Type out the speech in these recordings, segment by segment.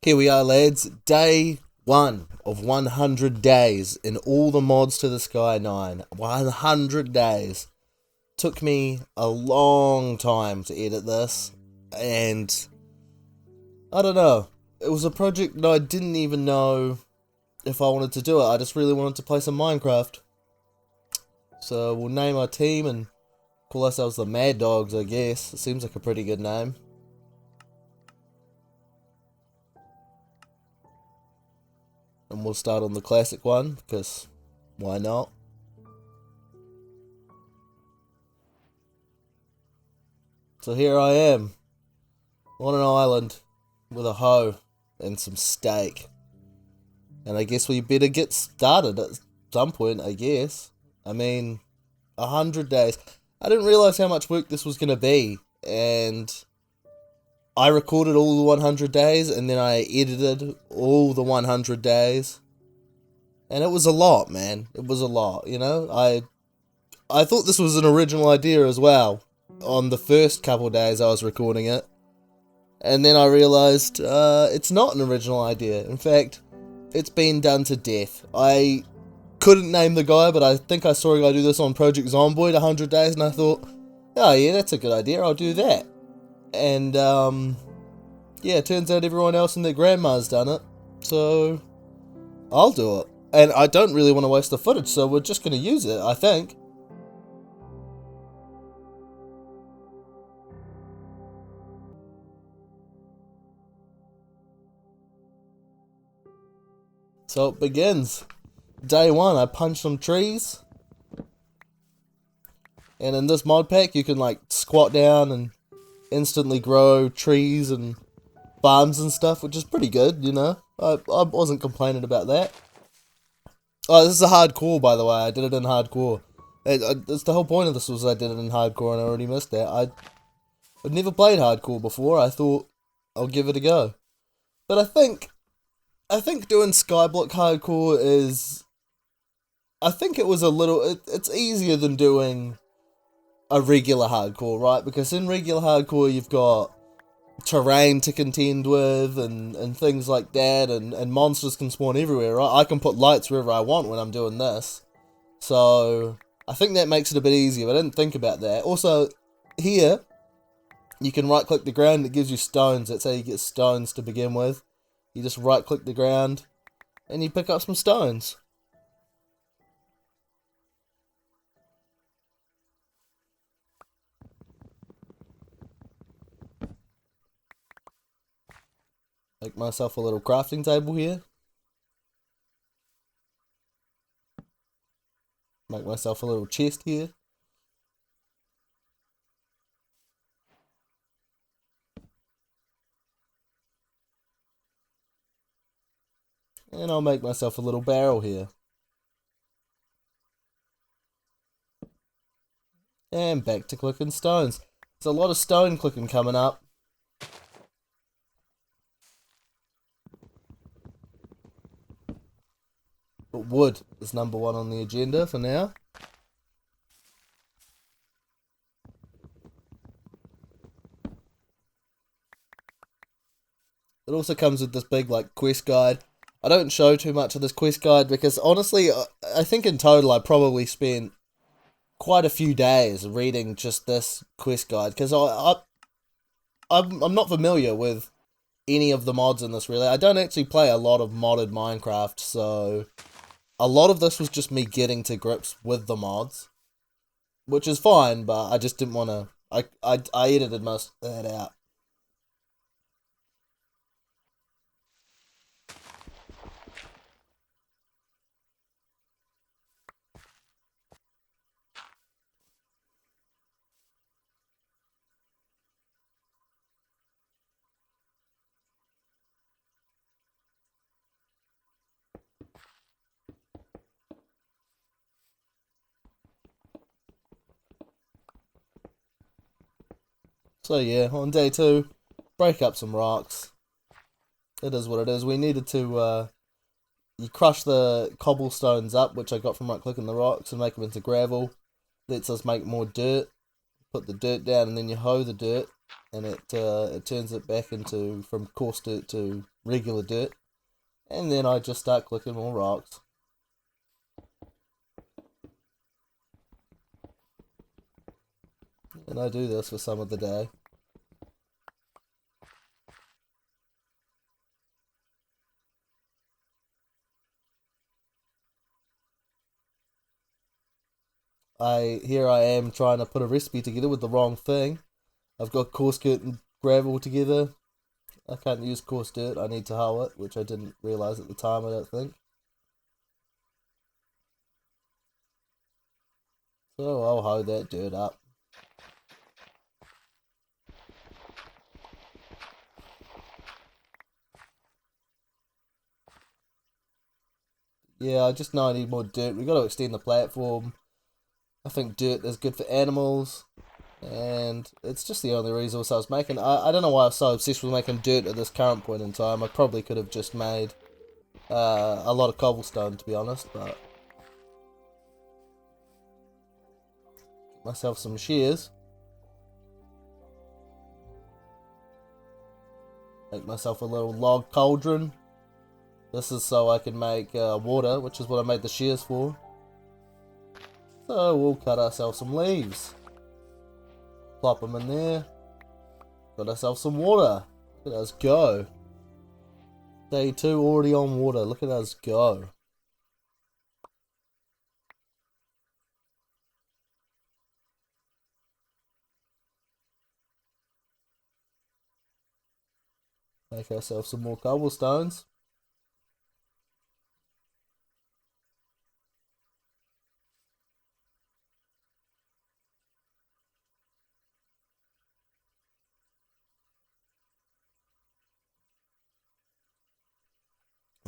Here we are, lads. Day 1 of 100 days in all the mods to the Sky 9. 100 days. Took me a long time to edit this, and I don't know. It was a project that I didn't even know if I wanted to do it. I just really wanted to play some Minecraft. So we'll name our team and call ourselves the Mad Dogs, I guess. It seems like a pretty good name. And we'll start on the classic one, because why not? So here I am, on an island, with a hoe and some steak. And I guess we better get started at some point, I guess. I mean, 100 days. I didn't realise how much work this was going to be, and I recorded all the 100 days, and then I edited all the 100 days. And it was a lot, man. It was a lot, you know? I thought this was an original idea as well, on the first couple days I was recording it. And then I realised, it's not an original idea. In fact, it's been done to death. I couldn't name the guy, but I think I saw a guy do this on Project Zomboid 100 days, and I thought, oh yeah, that's a good idea, I'll do that. And, yeah, it turns out everyone else and their grandma's done it, so I'll do it. And I don't really want to waste the footage, so we're just going to use it, I think. So it begins. Day 1, I punch some trees. And in this mod pack, you can, like, squat down and instantly grow trees and farms and stuff, which is pretty good, you know. I wasn't complaining about that. Oh, this is a hardcore, by the way. I did it in hardcore. That's the whole point of this, was I did it in hardcore, and I already missed that. I'd never played hardcore before. I thought I'll give it a go. But I think doing Skyblock hardcore is, I think it was a little, it's easier than doing a regular hardcore, right? Because in regular hardcore, you've got terrain to contend with and things like that, and monsters can spawn everywhere, right? I can put lights wherever I want when I'm doing this. So I think that makes it a bit easier, but I didn't think about that. Also, here, you can right click the ground, it gives you stones. That's how you get stones to begin with. You just right click the ground and you pick up some stones. Make myself a little crafting table here. Make myself a little chest here. And I'll make myself a little barrel here. And back to clicking stones. There's a lot of stone clicking coming up. But wood is number 1 on the agenda for now. It also comes with this big, like, quest guide. I don't show too much of this quest guide because, honestly, I think in total I probably spent quite a few days reading just this quest guide, because I'm not familiar with any of the mods in this, really. I don't actually play a lot of modded Minecraft, so a lot of this was just me getting to grips with the mods, which is fine, but I just didn't want to, I edited most of that out. So yeah, on day 2, break up some rocks. It is what it is. We needed to, you crush the cobblestones up, which I got from right clicking the rocks, and make them into gravel. Lets us make more dirt. Put the dirt down and then you hoe the dirt. and it turns it back into from coarse dirt to regular dirt, and then I just start clicking more rocks. And I do this for some of the day. Here I am trying to put a recipe together with the wrong thing. I've got coarse dirt and gravel together. I can't use coarse dirt, I need to hoe it, which I didn't realise at the time, I don't think. So I'll hoe that dirt up. Yeah, I just know I need more dirt. We've got to extend the platform. I think dirt is good for animals. And it's just the only resource I was making. I don't know why I was so obsessed with making dirt at this current point in time. I probably could have just made a lot of cobblestone, to be honest, but get myself some shears. Make myself a little log cauldron. This is so I can make water, which is what I made the shears for. So we'll cut ourselves some leaves. Plop them in there. Got ourselves some water. Look at us go. Day 2 already on water. Look at us go. Make ourselves some more cobblestones.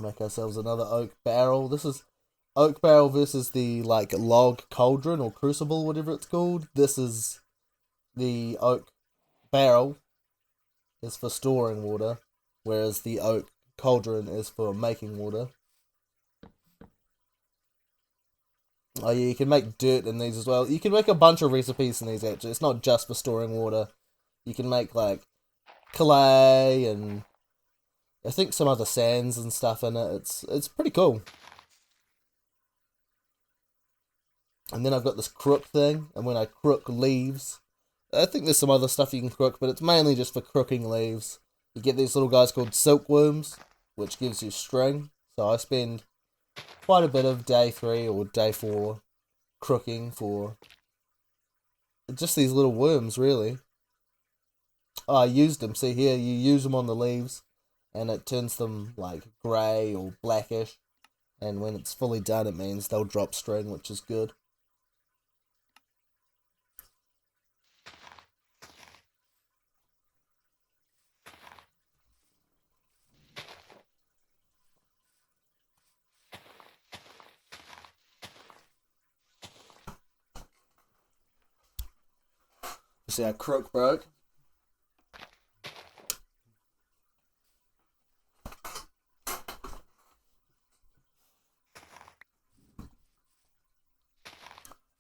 Make ourselves another oak barrel. This is oak barrel versus the like log cauldron or crucible, whatever it's called. This is the oak barrel is for storing water, whereas the oak cauldron is for making water. Oh yeah, you can make dirt in these as well. You can make a bunch of recipes in these actually. It's not just for storing water. You can make like clay and I think some other sands and stuff in it. It's pretty cool. And then I've got this crook thing, and when I crook leaves, I think there's some other stuff you can crook, but it's mainly just for crooking leaves. You get these little guys called silkworms, which gives you string. So I spend quite a bit of day 3 or day 4 crooking for just these little worms, really. Oh, I used them. See here, you use them on the leaves, and it turns them like grey or blackish. And when it's fully done, it means they'll drop string, which is good. You see, our crook broke.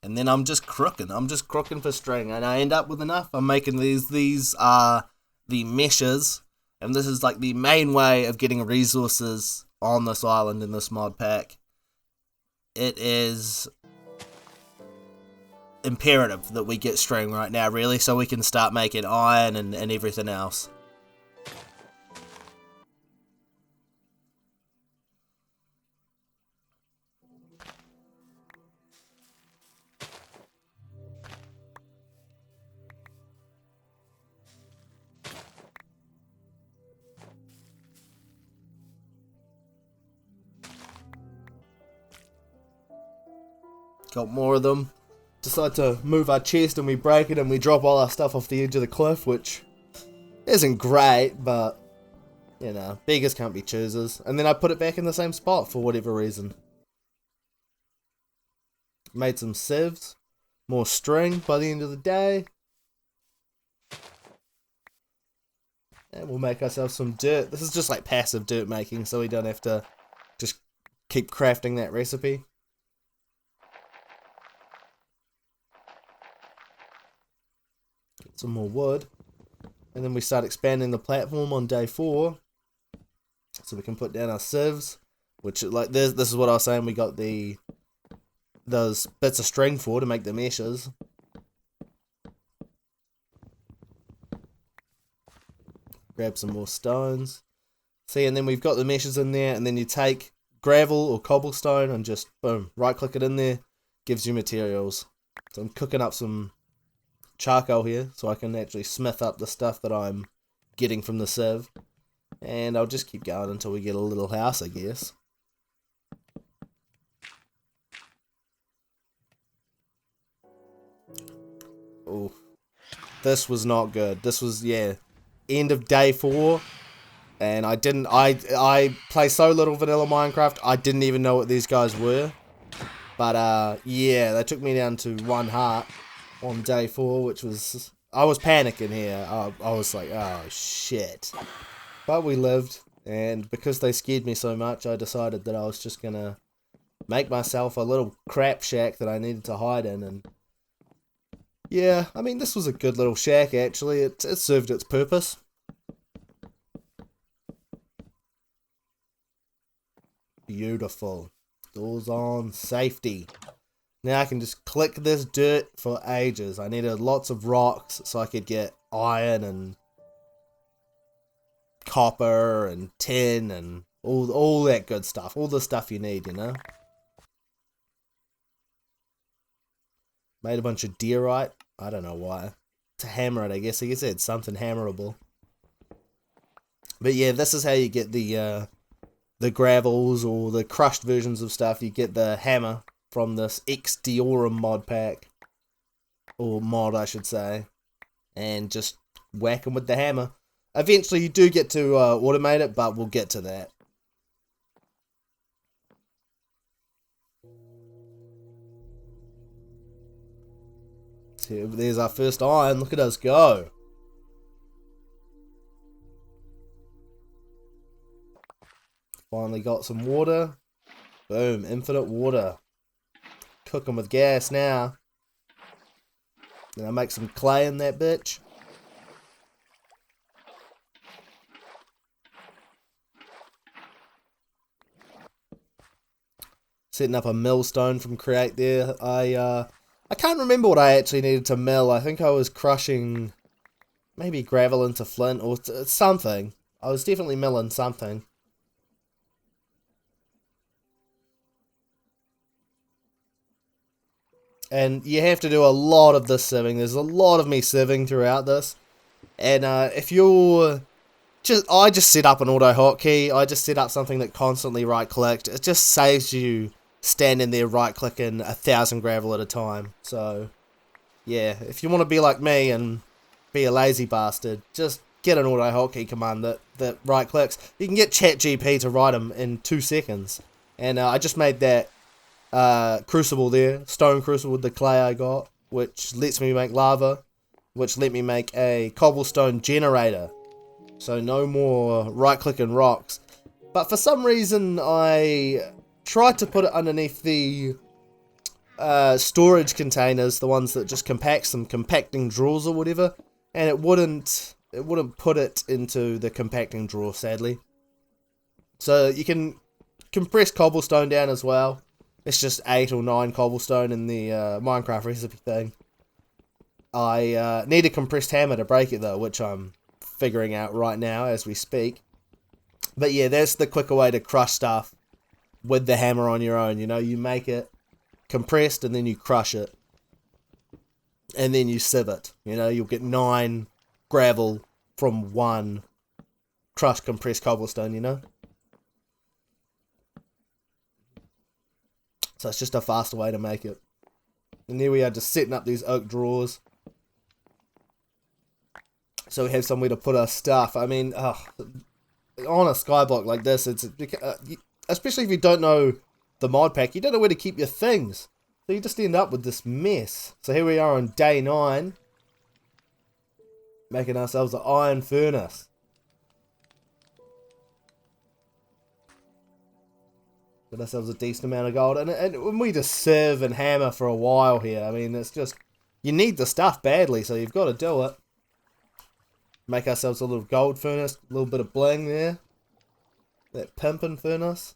And then I'm just crooking. I'm just crooking for string, and I end up with enough. I'm making these. These are the meshes, and this is like the main way of getting resources on this island in this mod pack. It is imperative that we get string right now, really, so we can start making iron and everything else. Got more of them. Decide to move our chest and we break it and we drop all our stuff off the edge of the cliff, which isn't great, but you know, beggars can't be choosers. And then I put it back in the same spot for whatever reason. Made some sieves, more string by the end of the day. And we'll make ourselves some dirt. This is just like passive dirt making, so we don't have to just keep crafting that recipe. Get some more wood. And then we start expanding the platform on day 4. So we can put down our sieves, which like this is what I was saying, we got those bits of string for to make the meshes. Grab some more stones. See, and then we've got the meshes in there, and then you take gravel or cobblestone and just boom, right click it in there, gives you materials. So I'm cooking up some charcoal here so I can actually smith up the stuff that I'm getting from the sieve. And I'll just keep going until we get a little house, I guess. Oh, this was not good. This was, yeah, end of day 4. And I play so little vanilla Minecraft, I didn't even know what these guys were. But, yeah, they took me down to 1 heart on day 4, which was, I was panicking here. I was like, oh, shit. But we lived, and because they scared me so much, I decided that I was just gonna make myself a little crap shack that I needed to hide in, and yeah, I mean, this was a good little shack, actually. It served its purpose. Beautiful. Doors on. Safety. Now I can just click this dirt for ages. I needed lots of rocks so I could get iron and copper and tin and all that good stuff. All the stuff you need, you know. Made a bunch of deerite. I don't know why. To hammer it, I guess. I guess it's something hammerable. But yeah, this is how you get the gravels or the crushed versions of stuff. You get the hammer from this Ex Deorum mod pack. Or mod, I should say. And just whack them with the hammer. Eventually you do get to automate it, but we'll get to that. So there's our first iron. Look at us go. Finally got some water. Boom, infinite water. Cooking with gas now. Then I make some clay in that bitch. Setting up a millstone from Create there. I can't remember what I actually needed to mill. I think I was crushing maybe gravel into flint or something. I was definitely milling something. And you have to do a lot of this sieving. There's a lot of me sieving throughout this. And if you're I just set up an auto hotkey. I just set up something that constantly right clicked. It just saves you standing there right clicking 1,000 gravel at a time. So yeah, if you want to be like me and be a lazy bastard, just get an auto hotkey command that right clicks. You can get ChatGPT to write them in 2 seconds. And I just made that crucible there, stone crucible with the clay I got, which lets me make lava, which let me make a cobblestone generator. So no more right clicking rocks. But for some reason I tried to put it underneath the storage containers, the ones that just compact some compacting drawers or whatever, and it wouldn't put it into the compacting drawer, sadly. So you can compress cobblestone down as well. It's just 8 or 9 cobblestone in the Minecraft recipe thing. I need a compressed hammer to break it though, which I'm figuring out right now as we speak. But yeah, that's the quicker way to crush stuff with the hammer on your own. You know, you make it compressed and then you crush it. And then you sieve it. You know, you'll get 9 gravel from 1 crushed compressed cobblestone, you know. So it's just a faster way to make it. And there we are, just setting up these oak drawers. So we have somewhere to put our stuff. I mean, on a skyblock like this, it's especially if you don't know the mod pack, you don't know where to keep your things. So you just end up with this mess. So here we are on day 9. Making ourselves an iron furnace. Got ourselves a decent amount of gold. And we just sieve and hammer for a while here. I mean, it's just, you need the stuff badly, so you've got to do it. Make ourselves a little gold furnace, a little bit of bling there. That pimpin' furnace.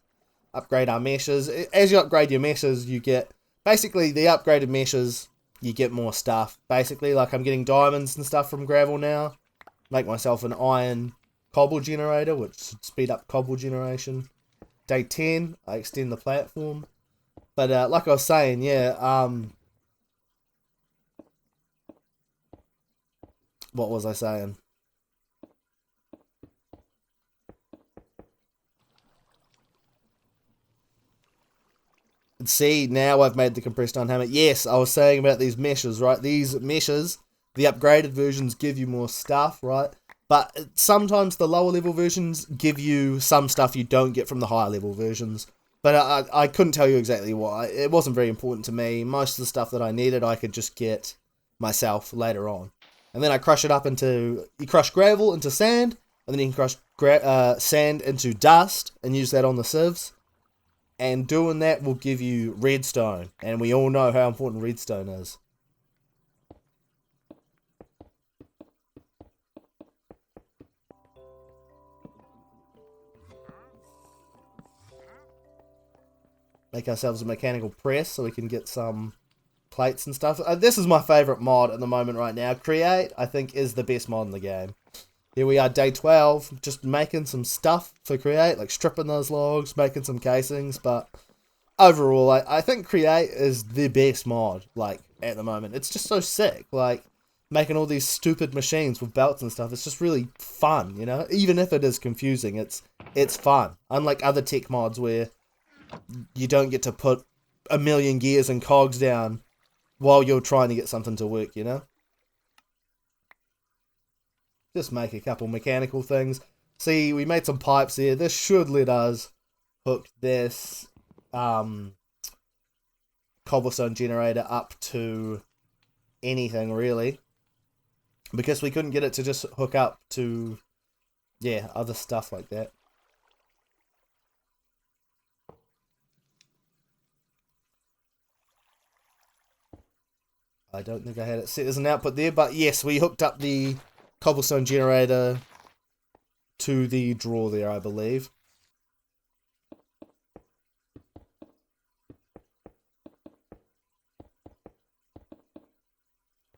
Upgrade our meshes. As you upgrade your meshes, you get... Basically, the upgraded meshes, you get more stuff. Basically, like I'm getting diamonds and stuff from gravel now. Make myself an iron cobble generator, which should speed up cobble generation. Day 10, I extend the platform. But like I was saying, yeah, what was I saying? See, now I've made the compressed iron hammer. Yes, I was saying about these meshes, right? These meshes, the upgraded versions give you more stuff, right? But sometimes the lower level versions give you some stuff you don't get from the higher level versions. But I couldn't tell you exactly why. It wasn't very important to me. Most of the stuff that I needed I could just get myself later on. And then I crush it up into... You crush gravel into sand, and then you can crush sand into dust and use that on the sieves. And doing that will give you redstone. And we all know how important redstone is. Make ourselves a mechanical press so we can get some plates and stuff. This is my favourite mod at the moment right now. Create, I think, is the best mod in the game. Here we are, day 12, just making some stuff for Create, like stripping those logs, making some casings, but overall, I think Create is the best mod, like, at the moment. It's just so sick, like, making all these stupid machines with belts and stuff. It's just really fun, you know? Even if it is confusing, it's fun. Unlike other tech mods where you don't get to put a million gears and cogs down while you're trying to get something to work, you know? Just make a couple mechanical things. See, we made some pipes here. This should let us hook this cobblestone generator up to anything, really. Because we couldn't get it to just hook up to, yeah, other stuff like that. I don't think I had it set as an output there, but yes, we hooked up the cobblestone generator to the drawer there, I believe.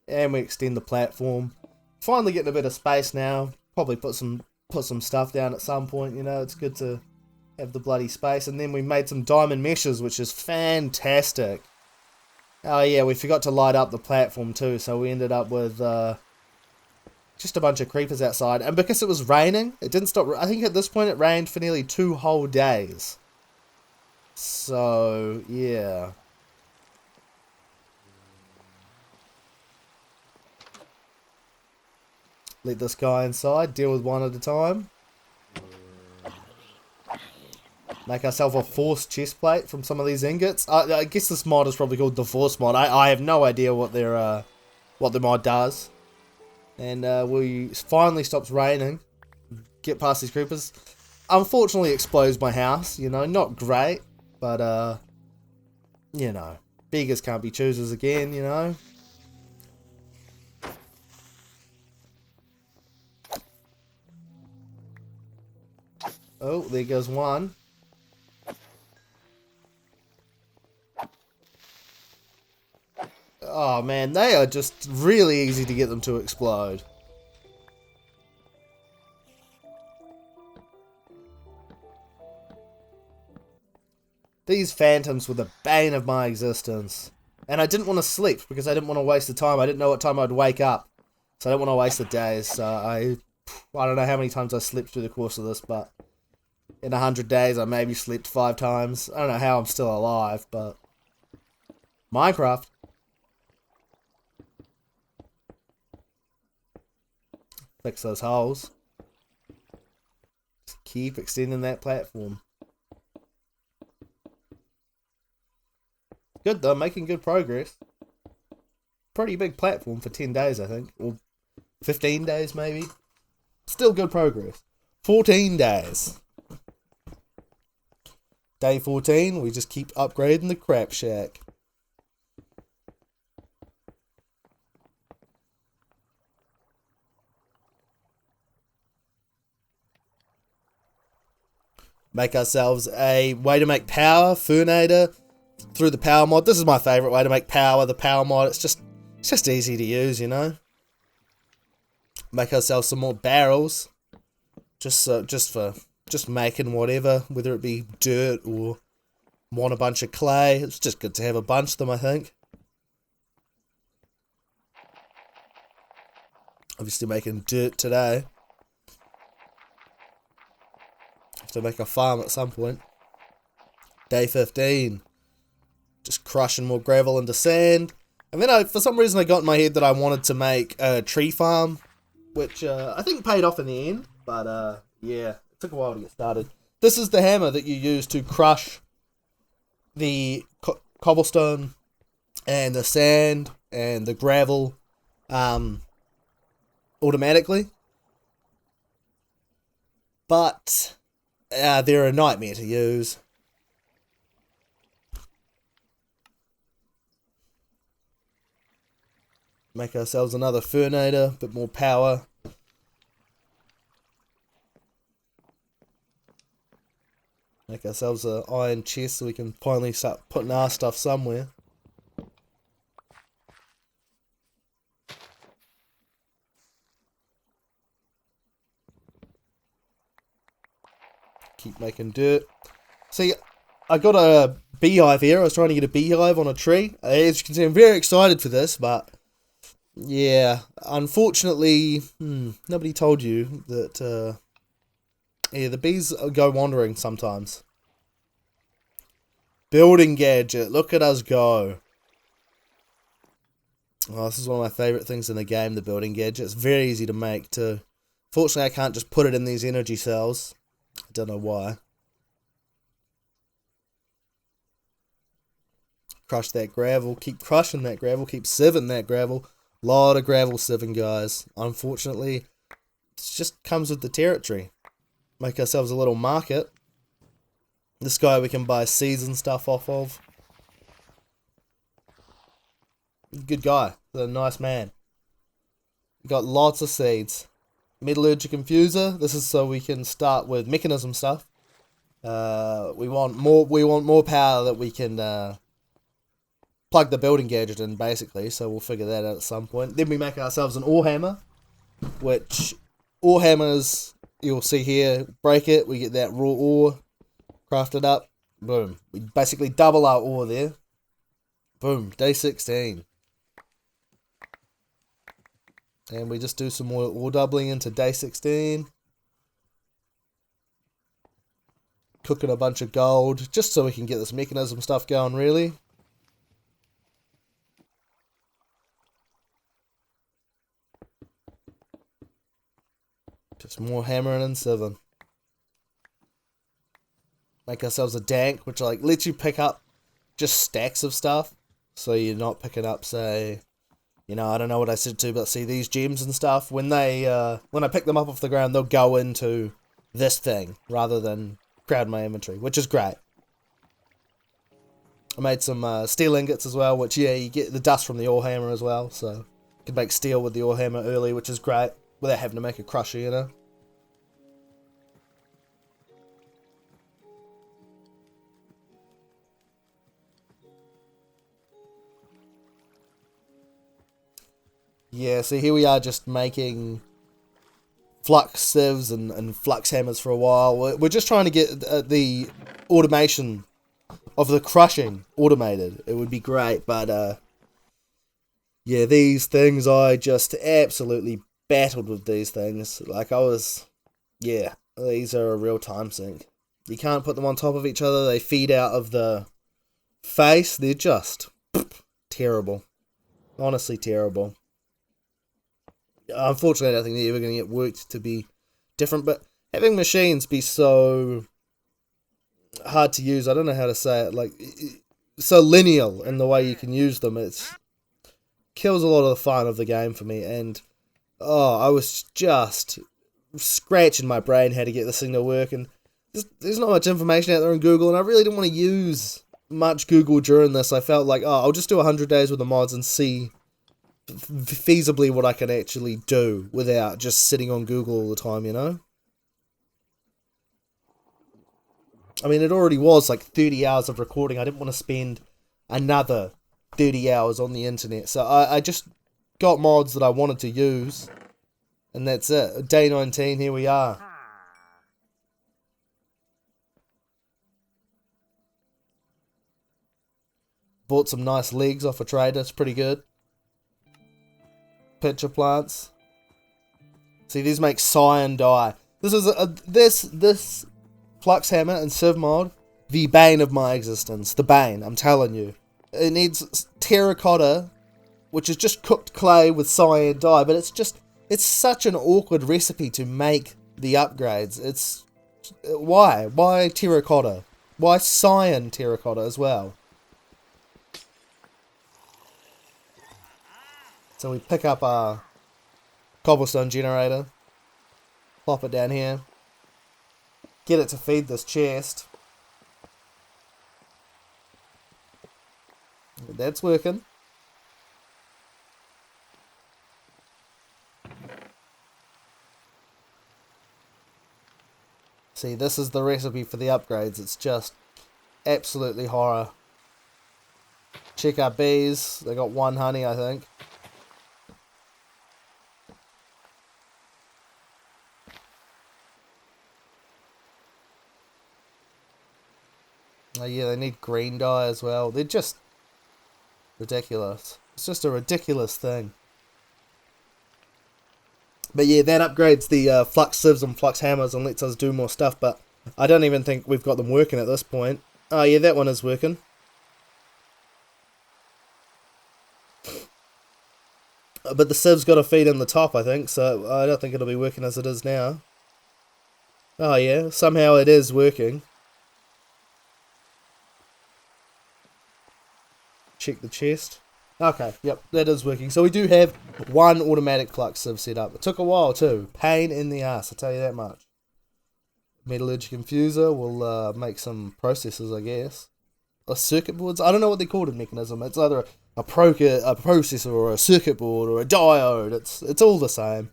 And we extend the platform. Finally getting a bit of space now. Probably put some stuff down at some point, you know, it's good to have the bloody space. And then we made some diamond meshes, which is fantastic. Oh yeah, we forgot to light up the platform too, so we ended up with just a bunch of creepers outside. And because it was raining, it didn't stop. I think at this point it rained for nearly 2 whole days. So, yeah. Let this guy inside, deal with one at a time. Make ourselves a forced chest plate from some of these ingots. I guess this mod is probably called the Force mod. I have no idea what the mod does. And we finally stops raining. Get past these creepers. Unfortunately exposed my house, you know, not great. But, you know, beggars can't be choosers again, you know. Oh, there goes one. Oh man, they are just really easy to get them to explode. These phantoms were the bane of my existence. And I didn't want to sleep because I didn't want to waste the time. I didn't know what time I'd wake up. So I don't want to waste the days. So I don't know how many times I slept through the course of this, but in 100 days I maybe slept 5 times. I don't know how I'm still alive, but Minecraft. Fix those holes. Just keep extending that platform. Good though, making good progress. Pretty big platform for 10 days, I think. Or 15 days maybe. Still good progress. 14 days. Day 14, we just keep upgrading the crap shack. Make ourselves a way to make power, Furnator, through the power mod. This is my favourite way to make power, the power mod. It's just easy to use, you know. Make ourselves some more barrels, just making whatever, whether it be dirt or want a bunch of clay. It's just good to have a bunch of them, I think. Obviously making dirt today. Have to make a farm at some point. Day 15. Just crushing more gravel into sand. And then for some reason I got in my head that I wanted to make a tree farm, which I think paid off in the end. But yeah, it took a while to get started. This is the hammer that you use to crush the cobblestone and the sand and the gravel automatically. But they're a nightmare to use. Make ourselves another Furnator, a bit more power. Make ourselves an iron chest so we can finally start putting our stuff somewhere. Keep making dirt. See, I got a beehive here. I was trying to get a beehive on a tree. As you can see, I'm very excited for this, but yeah, unfortunately, nobody told you that, yeah, the bees go wandering sometimes. Building gadget, look at us go. Oh, this is one of my favourite things in the game, the building gadget. It's very easy to make too. Fortunately, I can't just put it in these energy cells. I don't know why. Crush that gravel, keep crushing that gravel, keep sieving that gravel. Lot of gravel sieving, guys. Unfortunately, it just comes with the territory. Make ourselves a little market. This guy we can buy seeds and stuff off of. Good guy. A nice man. Got lots of seeds. Metallurgic infuser. This is so we can start with mechanism stuff. We want more power that we can plug the building gadget in, basically. So we'll figure that out at some point. Then we make ourselves an ore hammer, which ore hammers, you'll see here, break it, we get that raw ore, craft it up, boom. We basically double our ore there. Boom, day 16. And we just do some more ore doubling into day 16. Cooking a bunch of gold, just so we can get this mechanism stuff going, really. Just more hammering and sieving. Make ourselves a dank, which like lets you pick up just stacks of stuff. So you're not picking up, say, you know, I don't know what I said to, but see these gems and stuff, when I pick them up off the ground, they'll go into this thing rather than crowd my inventory, which is great. I made some steel ingots as well, which, yeah, you get the dust from the ore hammer as well, so you can make steel with the ore hammer early, which is great, without having to make a crusher, you know. Yeah, so here we are just making flux sieves and flux hammers for a while. We're just trying to get the automation of the crushing automated. It would be great, but yeah, these things, I just absolutely battled with these things. Like yeah, these are a real time sink. You can't put them on top of each other. They feed out of the face. They're just terrible. Honestly terrible. Unfortunately, I don't think they're ever going to get worked to be different, but having machines be so hard to use, I don't know how to say it, like, so lineal in the way you can use them, it kills a lot of the fun of the game for me, and, oh, I was just scratching my brain how to get this thing to work, and there's not much information out there on Google, and I really didn't want to use much Google during this. I felt like, oh, I'll just do 100 days with the mods and see feasibly what I can actually do without just sitting on Google all the time, you know? I mean, it already was like 30 hours of recording. I didn't want to spend another 30 hours on the internet. So I just got mods that I wanted to use. And that's it. Day 19, here we are. Bought some nice legs off a trader. It's pretty good. Pitcher plants. See, these make cyan dye. This is this flux hammer and Civ mod, the bane of my existence. The bane, I'm telling you. It needs terracotta, which is just cooked clay with cyan dye, but it's such an awkward recipe to make the upgrades. It's why terracotta? Why cyan terracotta as well? So we pick up our cobblestone generator, plop it down here, get it to feed this chest. That's working. See, this is the recipe for the upgrades. It's just absolutely horror. Check our bees. They got 1 honey, I think. Oh yeah, they need green dye as well. They're just ridiculous. It's just a ridiculous thing. But yeah, that upgrades the flux sieves and flux hammers and lets us do more stuff, but I don't even think we've got them working at this point. Oh yeah, that one is working. But the siev's got to feed in the top, I think, so I don't think it'll be working as it is now. Oh yeah, somehow it is working. Check the chest. Okay, yep, that is working. So we do have 1 automatic flux sieve set up. It took a while too. Pain in the ass, I'll tell you that much. Metallurgic infuser will make some processors, I guess. Or circuit boards? I don't know what they called in Mechanism. It's either a processor or a circuit board or a diode. It's all the same.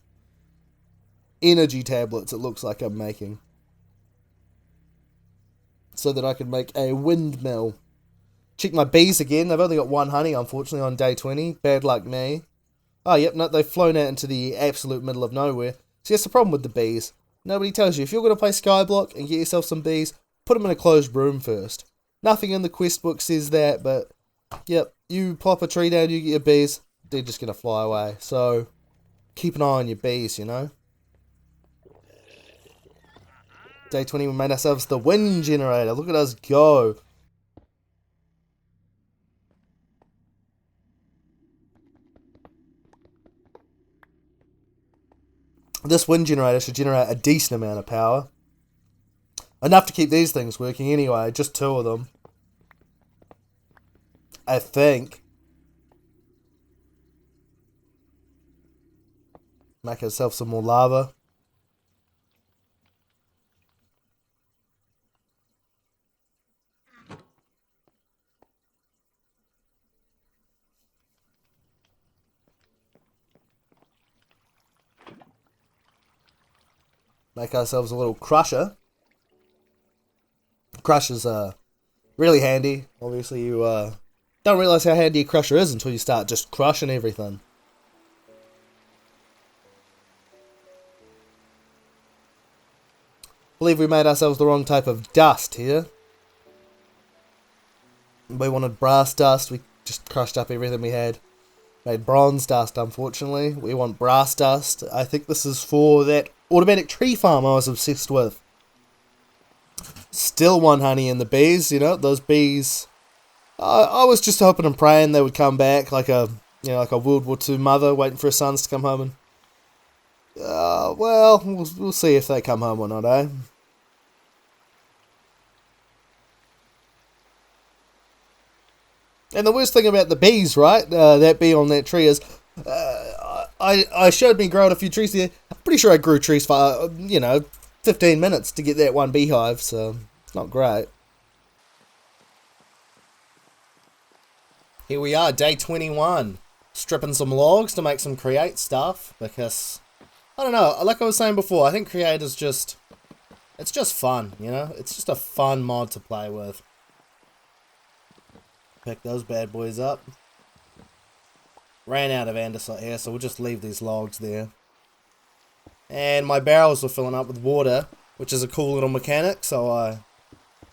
Energy tablets, it looks like I'm making. So that I can make a windmill. Check my bees again. They've only got 1 honey, unfortunately, on day 20. Bad luck me. Oh, yep, no, they've flown out into the absolute middle of nowhere. See, that's the problem with the bees. Nobody tells you. If you're going to play Skyblock and get yourself some bees, put them in a closed room first. Nothing in the quest book says that, but, yep, you plop a tree down, you get your bees, they're just going to fly away. So, keep an eye on your bees, you know. Day 20, we made ourselves the wind generator. Look at us go. This wind generator should generate a decent amount of power. Enough to keep these things working anyway, just 2 of them. I think. Make ourselves some more lava. Make ourselves a little crusher. Crusher's really handy. Obviously, you don't realise how handy a crusher is until you start just crushing everything. Believe we made ourselves the wrong type of dust here. We wanted brass dust. We just crushed up everything we had. Made bronze dust, unfortunately. We want brass dust. I think this is for that automatic tree farm I was obsessed with. Still 1 honey in the bees, you know, those bees. I was just hoping and praying they would come back like a World War II mother waiting for her sons to come home and... well, we'll see if they come home or not, eh? And the worst thing about the bees, right, that bee on that tree is, I showed me growing a few trees there. I'm pretty sure I grew trees for, 15 minutes to get that 1 beehive, so it's not great. Here we are, day 21. Stripping some logs to make some create stuff, because, I don't know, like I was saying before, I think create is just It's just fun, you know? It's just a fun mod to play with. Pick those bad boys up. Ran out of andesite here, so we'll just leave these logs there. And my barrels were filling up with water, which is a cool little mechanic, so I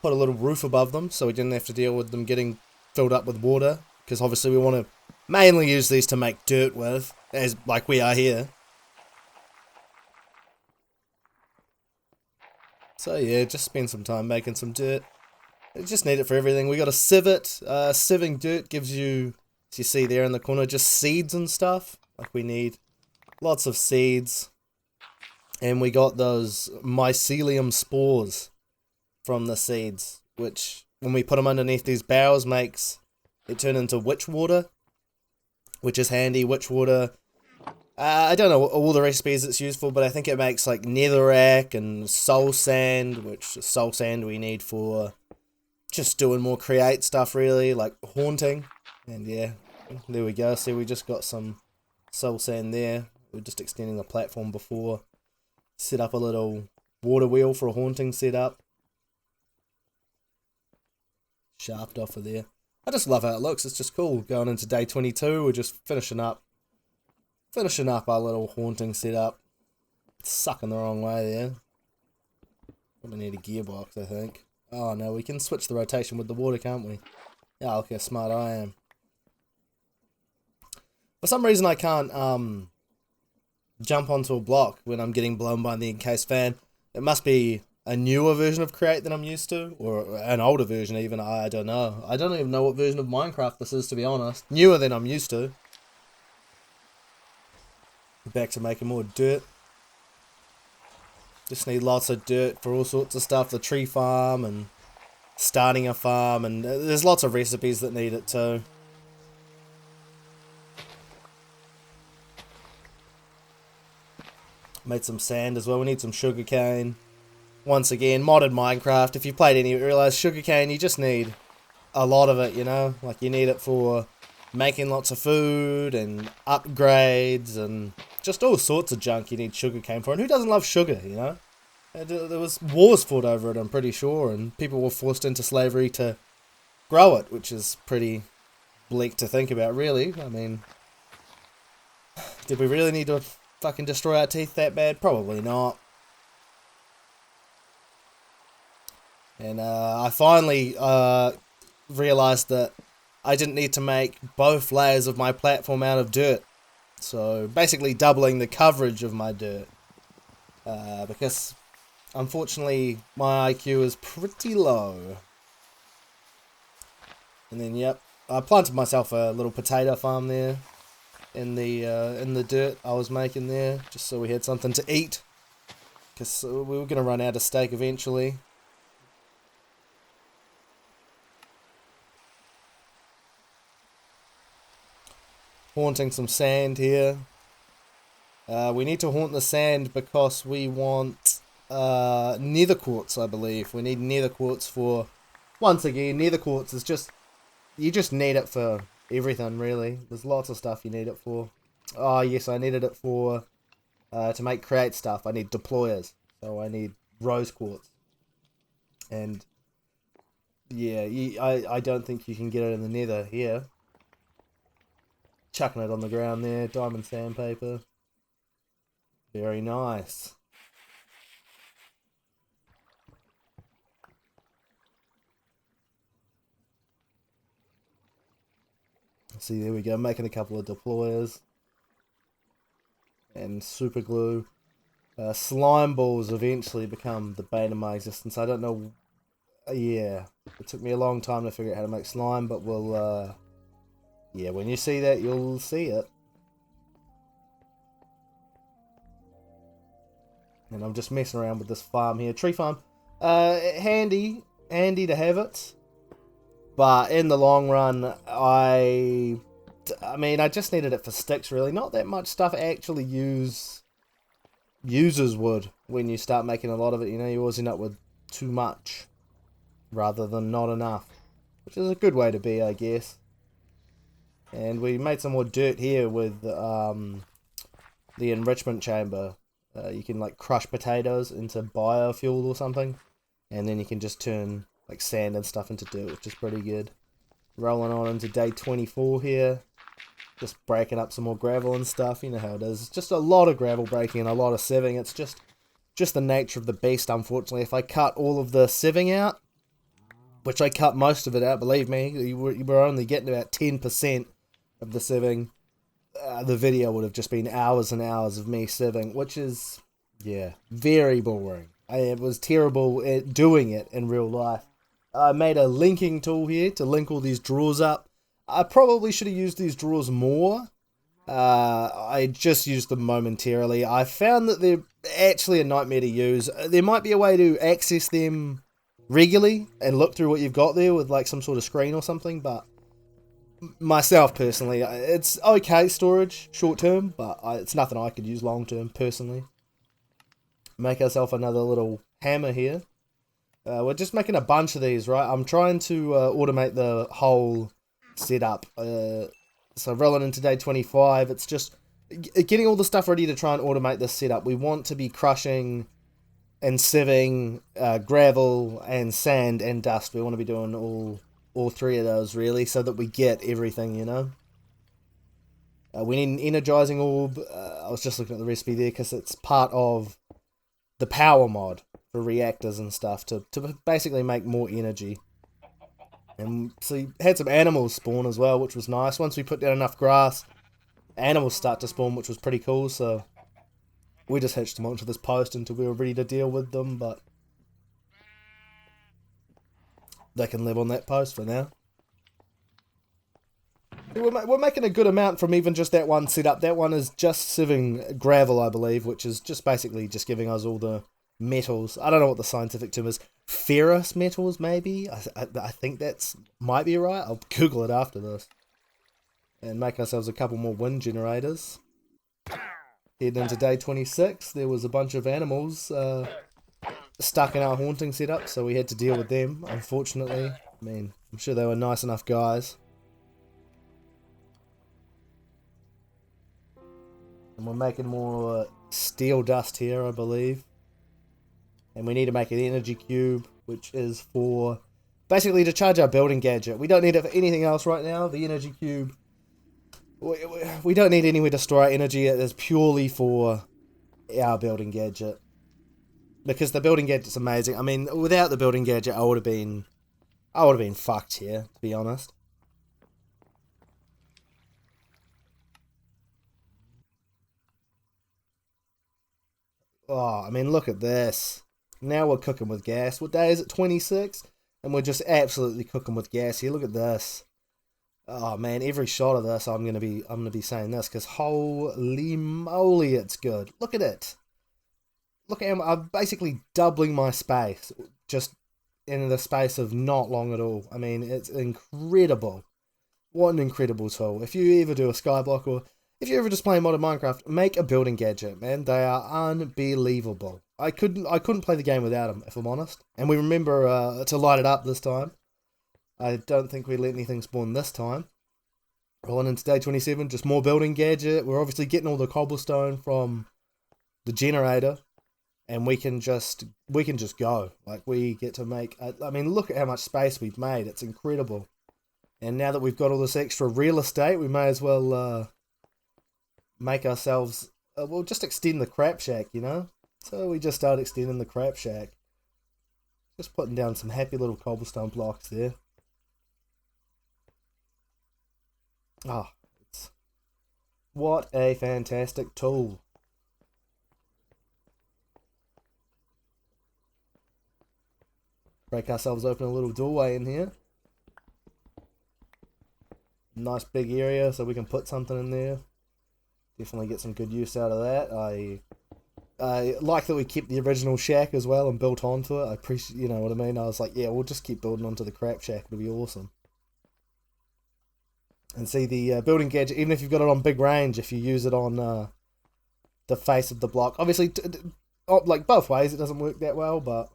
put a little roof above them so we didn't have to deal with them getting filled up with water, because obviously we want to mainly use these to make dirt with, as like we are here. So yeah, just spend some time making some dirt. You just need it for everything. We got to sieve it. Sieving dirt gives you, as you see there in the corner, just seeds and stuff. Like we need lots of seeds. And we got those mycelium spores from the seeds, which when we put them underneath these barrels makes it turn into witch water, which is handy. Witch water, I don't know all the recipes it's used for, but I think it makes like netherrack and soul sand, which soul sand we need for just doing more create stuff really, like haunting. And yeah, there we go. See, we just got some soul sand there. We're just extending the platform before. Set up a little water wheel for a haunting setup. Shaft off of there. I just love how it looks. It's just cool. Going into day 22, we're just finishing up our little haunting setup. It's sucking the wrong way there. Probably need a gearbox, I think. Oh no, we can switch the rotation with the water, can't we? Yeah, look how smart I am. For some reason I can't jump onto a block when I'm getting blown by the encased fan. It must be a newer version of Create than I'm used to, or an older version even, I don't know. I don't even know what version of Minecraft this is, to be honest. Newer than I'm used to. Back to making more dirt. Just need lots of dirt for all sorts of stuff, the tree farm and starting a farm, and there's lots of recipes that need it too. Made some sand as well. We need some sugarcane. Once again, modded Minecraft. If you've played any, you realise sugarcane, you just need a lot of it, you know? Like, you need it for making lots of food and upgrades and just all sorts of junk you need sugarcane for. And who doesn't love sugar, you know? There was wars fought over it, I'm pretty sure, and people were forced into slavery to grow it, which is pretty bleak to think about, really. I mean, did we really need to fucking destroy our teeth that bad? Probably not. And I finally realised that I didn't need to make both layers of my platform out of dirt. So basically doubling the coverage of my dirt. Because unfortunately my IQ is pretty low. And then yep, I planted myself a little potato farm there. In the dirt I was making there, just so we had something to eat, because we were going to run out of steak eventually. Haunting some sand here. We need to haunt the sand because we want nether quartz, I believe. We need nether quartz for, once again, nether quartz is just, you just need it for everything, really. There's lots of stuff you need it for. Oh yes, I needed it for to make create stuff. I need deployers, so I need rose quartz. And yeah, I don't think you can get it in the nether here. Chucking it on the ground there. Diamond sandpaper. Very nice. See, there we go, making a couple of deployers. And super glue. Slime balls eventually become the bane of my existence. I don't know. Yeah, it took me a long time to figure out how to make slime, but we'll, yeah, when you see that, you'll see it. And I'm just messing around with this farm here. Tree farm. Handy to have it. But in the long run, I mean, I just needed it for sticks, really. Not that much stuff actually uses wood when you start making a lot of it. You know, you always end up with too much rather than not enough, which is a good way to be, I guess. And we made some more dirt here with the enrichment chamber. You can like crush potatoes into biofuel or something, and then you can just turn like sand and stuff into dirt, which is pretty good. Rolling on into day 24 here. Just breaking up some more gravel and stuff. You know how it is. It's just a lot of gravel breaking and a lot of sieving. It's just the nature of the beast, unfortunately. If I cut all of the sieving out, which I cut most of it out, believe me, you were only getting about 10% of the sieving. The video would have just been hours and hours of me sieving, which is, yeah, very boring. It was terrible at doing it in real life. I made a linking tool here to link all these drawers up. I probably should have used these drawers more. I just used them momentarily. I found that they're actually a nightmare to use. There might be a way to access them regularly and look through what you've got there with like some sort of screen or something, but myself personally, it's okay storage short term, but it's nothing I could use long term personally. Make ourselves another little hammer here. We're just making a bunch of these, right? I'm trying to automate the whole setup. So rolling into day 25, it's just getting all the stuff ready to try and automate this setup. We want to be crushing and sieving gravel and sand and dust. We want to be doing all three of those really, so that we get everything, you know. We need an energizing orb. I was just looking at the recipe there because it's part of the power mod for reactors and stuff to basically make more energy. And so you had some animals spawn as well, which was nice. Once we put down enough grass, animals start to spawn, which was pretty cool. So we just hitched them onto this post until we were ready to deal with them, but they can live on that post for now. We're making a good amount from even just that one setup. That one is just sieving gravel, I believe, which is just basically just giving us all the metals. I don't know what the scientific term is. Ferrous metals, maybe? I think that's might be right. I'll Google it after this. And make ourselves a couple more wind generators. Heading into day 26, there was a bunch of animals stuck in our haunting setup, so we had to deal with them, unfortunately. I mean, I'm sure they were nice enough guys. And we're making more steel dust here, I believe. And we need to make an energy cube, which is for basically to charge our building gadget. We don't need it for anything else right now. The energy cube, we don't need anywhere to store our energy. It is purely for our building gadget. Because the building gadget's amazing. I mean, without the building gadget, I would have been fucked here, to be honest. Oh, I mean, look at this. Now we're cooking with gas. What day is it? 26? And we're just absolutely cooking with gas here. Look at this. Oh man, every shot of this I'm gonna be saying this, because holy moly, it's good. Look at it. Look at him. I'm basically doubling my space just in the space of not long at all. I mean, it's incredible. What an incredible tool. If you ever do a skyblock, or if you ever just play modded Minecraft, make a building gadget, man. They are unbelievable. I couldn't play the game without them, if I'm honest. And we remember to light it up this time. I don't think we let anything spawn this time. Rolling into day 27, just more building gadget. We're obviously getting all the cobblestone from the generator, and we can just go. Like, we get to make. I mean, look at how much space we've made. It's incredible. And now that we've got all this extra real estate, we may as well make ourselves. We'll just extend the crap shack, you know. So we just start extending the crap shack. Just putting down some happy little cobblestone blocks there. Ah, what a fantastic tool. Break ourselves open a little doorway in here. Nice big area so we can put something in there. Definitely get some good use out of that. I like that we kept the original shack as well and built onto it. I appreciate, you know what I mean? I was like, yeah, we'll just keep building onto the crap shack. It'll be awesome. And see, the building gadget, even if you've got it on big range, if you use it on the face of the block, obviously, like both ways, it doesn't work that well, but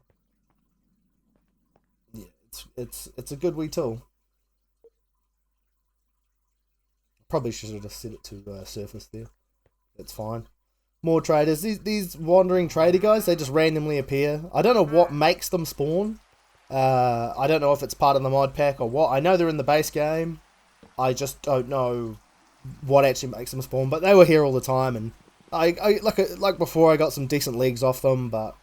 yeah, it's a good wee tool. Probably should have just set it to surface there. That's fine. more traders. These wandering trader guys, they just randomly appear. I don't know what makes them spawn. I don't know if it's part of the mod pack or what. I know they're in the base game. I just don't know what actually makes them spawn. But they were here all the time, and I like before, I got some decent legs off them, but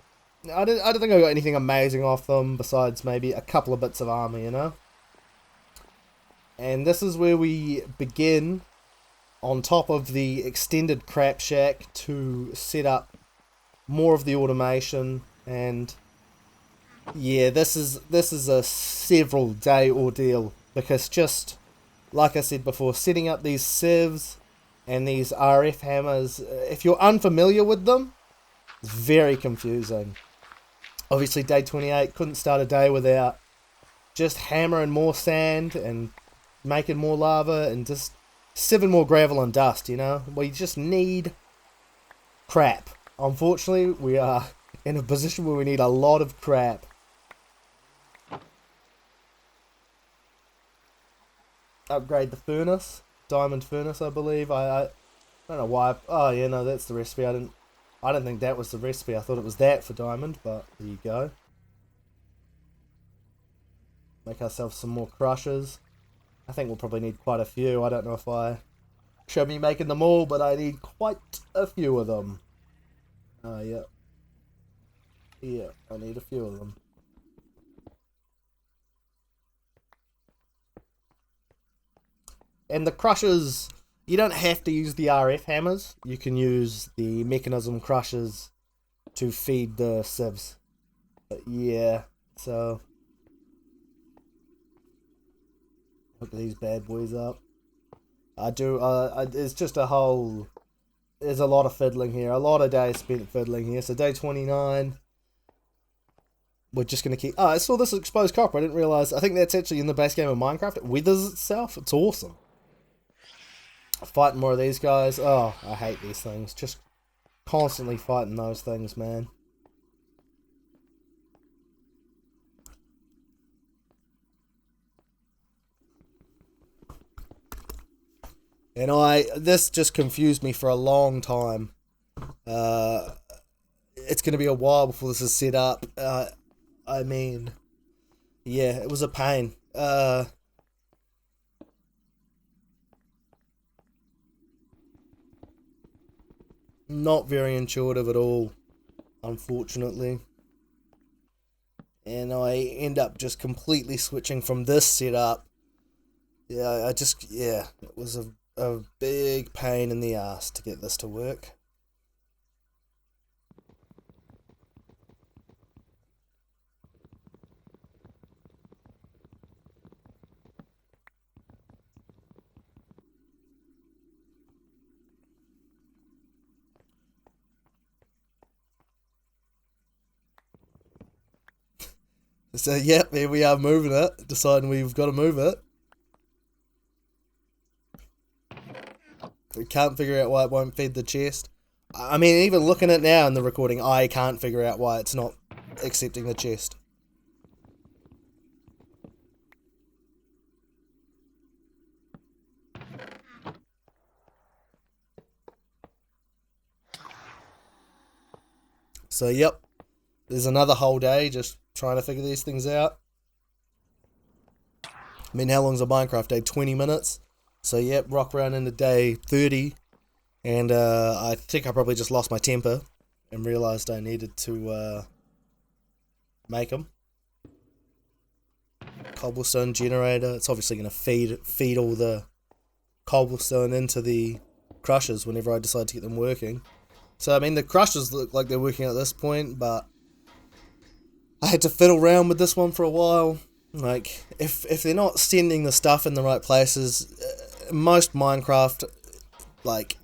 I don't think I got anything amazing off them besides maybe a couple of bits of armor, you know. And this is where we begin on top of the extended crap shack to set up more of the automation. And yeah, this is a several day ordeal, because just like I said before, setting up these sieves and these RF hammers, if you're unfamiliar with them, it's very confusing. Obviously day 28, couldn't start a day without just hammering more sand and making more lava and just sieving more gravel and dust, you know. We just need crap. Unfortunately, we are in a position where we need a lot of crap. Upgrade the furnace, diamond furnace, I believe. I don't know why. Oh yeah, no, that's the recipe. I don't think that was the recipe. I thought it was that for diamond, but there you go. Make ourselves some more crushers. I think we'll probably need quite a few. I don't know if I show me making them all, but I need quite a few of them. Yeah. Yeah, I need a few of them. And the crushers, you don't have to use the RF hammers. You can use the mechanism crushers to feed the sieves. But yeah, so hook these bad boys up. It's just a whole, there's a lot of fiddling here. A lot of days spent fiddling here. So day 29, we're just going to keep... Oh, I saw this exposed copper. I didn't realise. I think that's actually in the base game of Minecraft. It weathers itself. It's awesome. Fighting more of these guys. Oh, I hate these things. Just constantly fighting those things, man. And this just confused me for a long time. It's going to be a while before this is set up. I mean, yeah, it was a pain. Not very intuitive at all, unfortunately. And I end up just completely switching from this setup. Yeah, it was a big pain in the ass to get this to work. So, yep, here we are moving it, deciding we've got to move it. We can't figure out why it won't feed the chest. I mean, even looking at it now in the recording, I can't figure out why it's not accepting the chest. So, yep, there's another whole day just trying to figure these things out. I mean, how long's a Minecraft day? 20 minutes. So, yep, rock around into day 30. And I think I probably just lost my temper and realised I needed to make them. Cobblestone generator. It's obviously going to feed all the cobblestone into the crushers whenever I decide to get them working. So, I mean, the crushers look like they're working at this point, but I had to fiddle around with this one for a while. Like, if they're not sending the stuff in the right places, most Minecraft, like,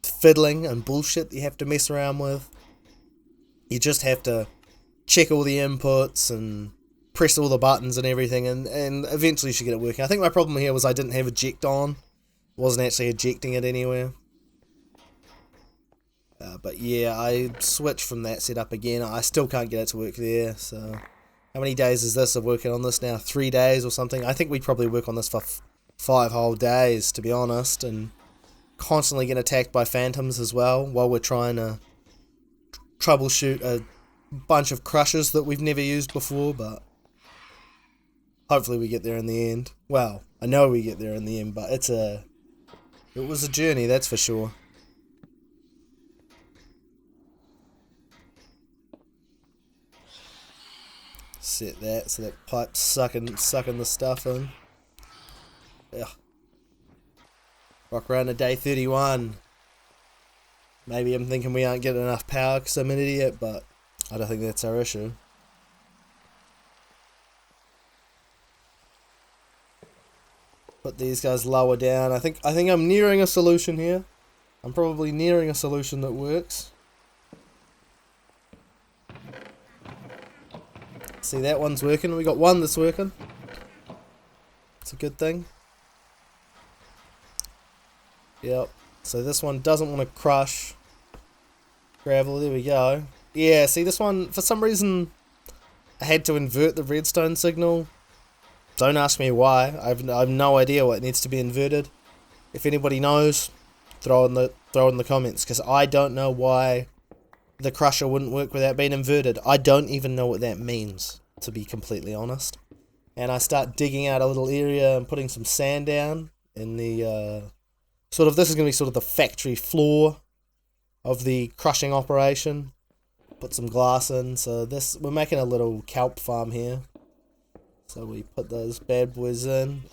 fiddling and bullshit that you have to mess around with. You just have to check all the inputs and press all the buttons and everything, and eventually you should get it working. I think my problem here was I didn't have eject on. Wasn't actually ejecting it anywhere. But yeah, I switched from that setup again. I still can't get it to work there, so... How many days is this of working on this now? 3 days or something? I think we'd probably work on this for 5 whole days, to be honest, and constantly getting attacked by phantoms as well while we're trying to troubleshoot a bunch of crushers that we've never used before, but hopefully we get there in the end. Well, I know we get there in the end, but it was a journey, that's for sure. Set that so that pipe's sucking the stuff in. Ugh. Rock around to day 31. Maybe I'm thinking we aren't getting enough power because I'm an idiot, but I don't think that's our issue. Put these guys lower down. I think I'm nearing a solution here. I'm probably nearing a solution that works. See, that one's working. We got one that's working. It's a good thing. Yep. So this one doesn't want to crush gravel. There we go. Yeah, see this one, for some reason, I had to invert the redstone signal. Don't ask me why. I have no idea what needs to be inverted. If anybody knows, throw in the comments, because I don't know why the crusher wouldn't work without being inverted. I don't even know what that means, to be completely honest. And I start digging out a little area and putting some sand down in the this is going to be sort of the factory floor of the crushing operation. Put some glass in. So we're making a little kelp farm here. So we put those bad boys in.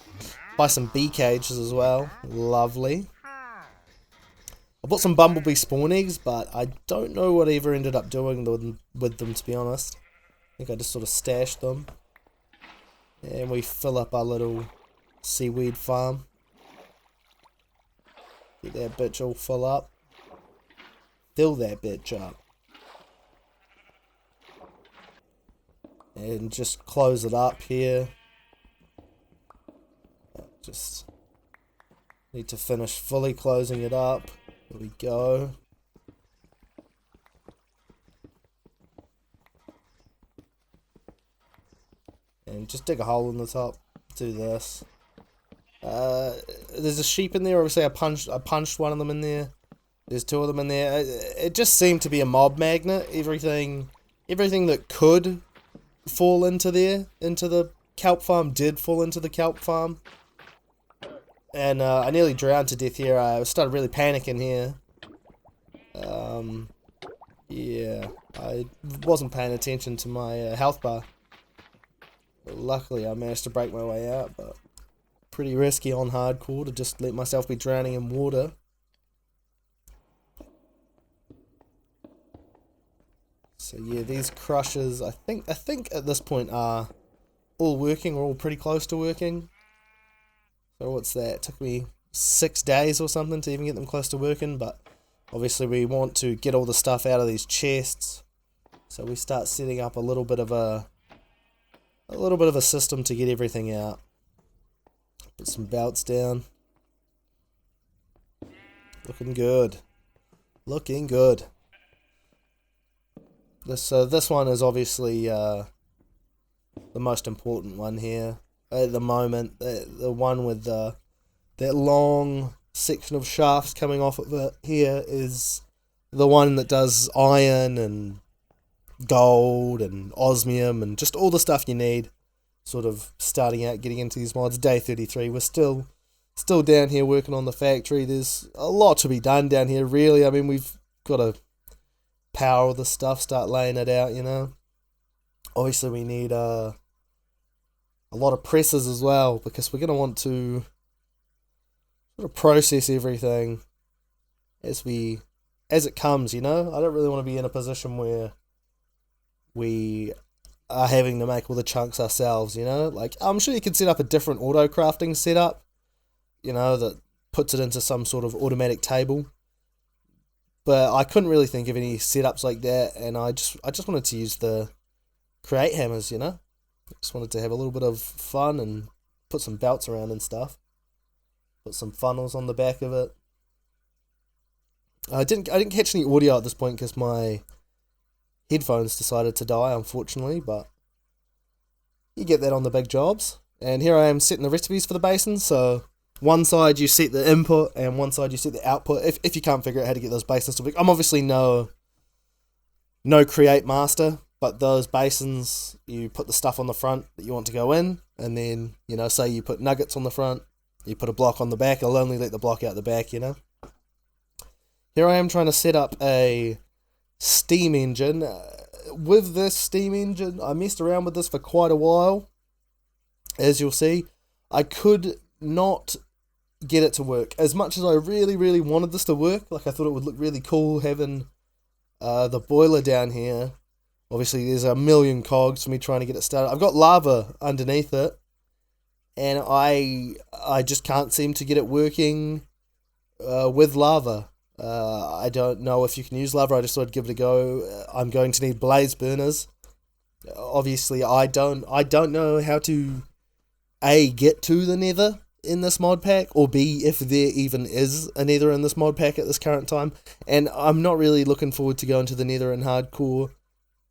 Buy some bee cages as well. Lovely. I bought some bumblebee spawn eggs, but I don't know what I ever ended up doing with them, to be honest. I think I just sort of stashed them. And we fill up our little seaweed farm. Get that bitch all full up. Fill that bitch up. And just close it up here. Just need to finish fully closing it up. There we go. And just dig a hole in the top. Do this. There's a sheep in there. Obviously, I punched one of them in there. There's two of them in there. It just seemed to be a mob magnet. Everything that could fall into the kelp farm did fall into the kelp farm. And I nearly drowned to death here. I started really panicking here. Yeah, I wasn't paying attention to my health bar. But luckily, I managed to break my way out, but pretty risky on hardcore to just let myself be drowning in water. So yeah, these crushers, I think at this point are all working, or all pretty close to working. So what's that? It took me 6 days or something to even get them close to working, but obviously we want to get all the stuff out of these chests. So we start setting up a little bit of a system to get everything out. Put some belts down. Looking good. Looking good. This one is obviously the most important one here at the moment. The one with that long section of shafts coming off of it here is the one that does iron and gold and osmium and just all the stuff you need. Sort of starting out getting into these mods. Day 33. We're still down here working on the factory. There's a lot to be done down here, really. I mean, we've got to power the stuff, start laying it out, you know. Obviously, we need a lot of presses as well, because we're going to want to sort of process everything as it comes, you know. I don't really want to be in a position where we are having to make all the chunks ourselves, you know. Like, I'm sure you can set up a different auto crafting setup, you know, that puts it into some sort of automatic table. But I couldn't really think of any setups like that, and I just wanted to use the create hammers, you know. I just wanted to have a little bit of fun and put some belts around and stuff. Put some funnels on the back of it. I didn't catch any audio at this point because my headphones decided to die, unfortunately, but you get that on the big jobs. And here I am setting the recipes for the basin, so one side you set the input and one side you set the output. If you can't figure out how to get those basins to work, I'm obviously no create master, but those basins, you put the stuff on the front that you want to go in, and then, you know, say you put nuggets on the front, you put a block on the back, it'll only let the block out the back, you know. Here I am trying to set up a steam engine. With this steam engine, I messed around with this for quite a while. As you'll see, I could not get it to work. As much as I really, really wanted this to work, like I thought it would look really cool having the boiler down here. Obviously, there's a million cogs for me trying to get it started. I've got lava underneath it, and I just can't seem to get it working with lava. I don't know if you can use lava. I just thought I'd give it a go. I'm going to need blaze burners. Obviously, I don't know how to A, get to the nether in this mod pack, or B, if there even is a nether in this mod pack at this current time. And I'm not really looking forward to going to the nether in hardcore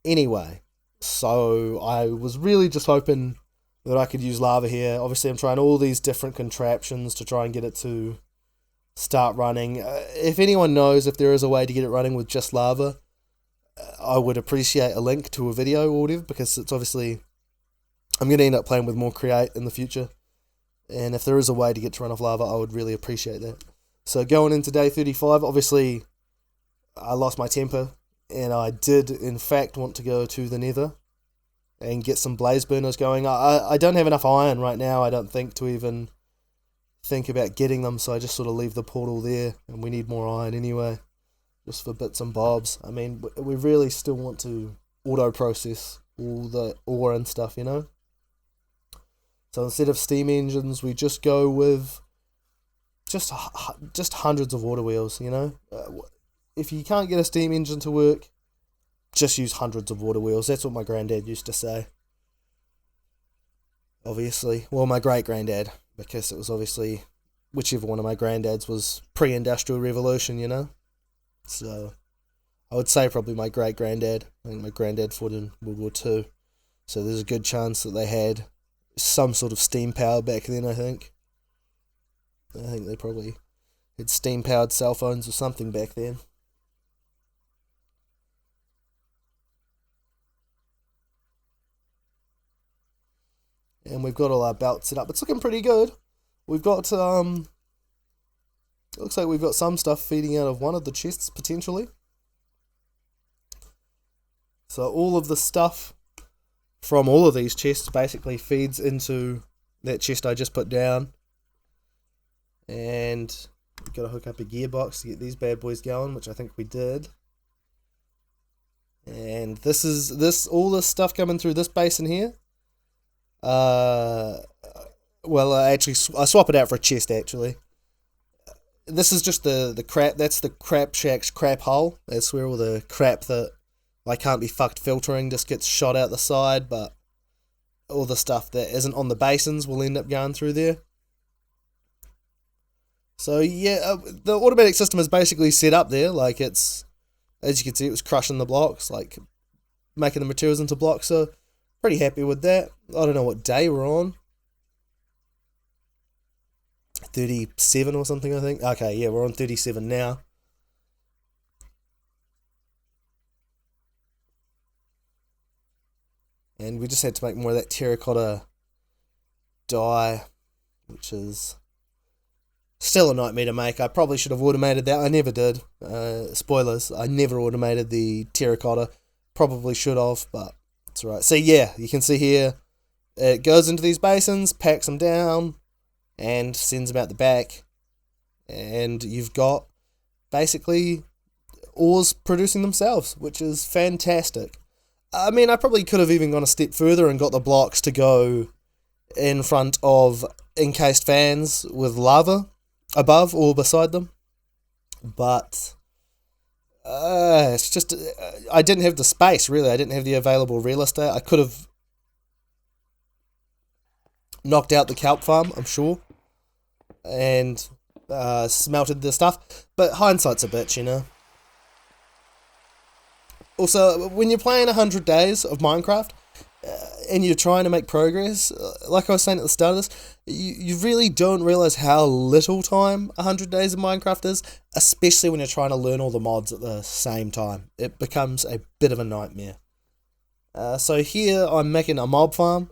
anyway. So I was really just hoping that I could use lava here. Obviously, I'm trying all these different contraptions to try and get it to start running. If anyone knows if there is a way to get it running with just lava, I would appreciate a link to a video or whatever, because it's obviously, I'm going to end up playing with more Create in the future, and if there is a way to get to run off lava, I would really appreciate that. So going into day 35, obviously I lost my temper, and I did in fact want to go to the nether and get some blaze burners going. I don't have enough iron right now, I don't think, to even think about getting them, so I just sort of leave the portal there, and we need more iron anyway, just for bits and bobs. I mean, we really still want to auto-process all the ore and stuff, you know? So instead of steam engines, we just go with just hundreds of water wheels, you know? If you can't get a steam engine to work, just use hundreds of water wheels. That's what my granddad used to say. Obviously. Well, my great-granddad, because it was obviously, whichever one of my granddads was pre-industrial revolution, you know? So, I would say probably my great-granddad. I think my granddad fought in World War II. So there's a good chance that they had some sort of steam power back then, I think. I think they probably had steam-powered cell phones or something back then. And we've got all our belts set up. It's looking pretty good. We've got, it looks like we've got some stuff feeding out of one of the chests, potentially. So all of the stuff from all of these chests basically feeds into that chest I just put down. And we've got to hook up a gearbox to get these bad boys going, which I think we did. And all this stuff coming through this basin here. Well, I swap it out for a chest, actually. This is just the crap, that's the crap shack's crap hole. That's where all the crap that I can't be fucked filtering just gets shot out the side, but all the stuff that isn't on the basins will end up going through there. So yeah, the automatic system is basically set up there, like it's, as you can see, it was crushing the blocks, like making the materials into blocks, so pretty happy with that. I don't know what day we're on. 37 or something, I think. Okay, yeah, we're on 37 now. And we just had to make more of that terracotta dye, which is still a nightmare to make. I probably should have automated that. I never did. Spoilers, I never automated the terracotta. Probably should have, but it's alright. So yeah, you can see here, it goes into these basins, packs them down, and sends them out the back. And you've got basically ores producing themselves, which is fantastic. I mean, I probably could have even gone a step further and got the blocks to go in front of encased fans with lava above or beside them. But it's just, I didn't have the space, really. I didn't have the available real estate. I could have knocked out the kelp farm, I'm sure, and smelted the stuff. But hindsight's a bitch, you know. Also, when you're playing 100 days of Minecraft, and you're trying to make progress, like I was saying at the start of this, you really don't realize how little time 100 days of Minecraft is, especially when you're trying to learn all the mods at the same time. It becomes a bit of a nightmare. So here I'm making a mob farm.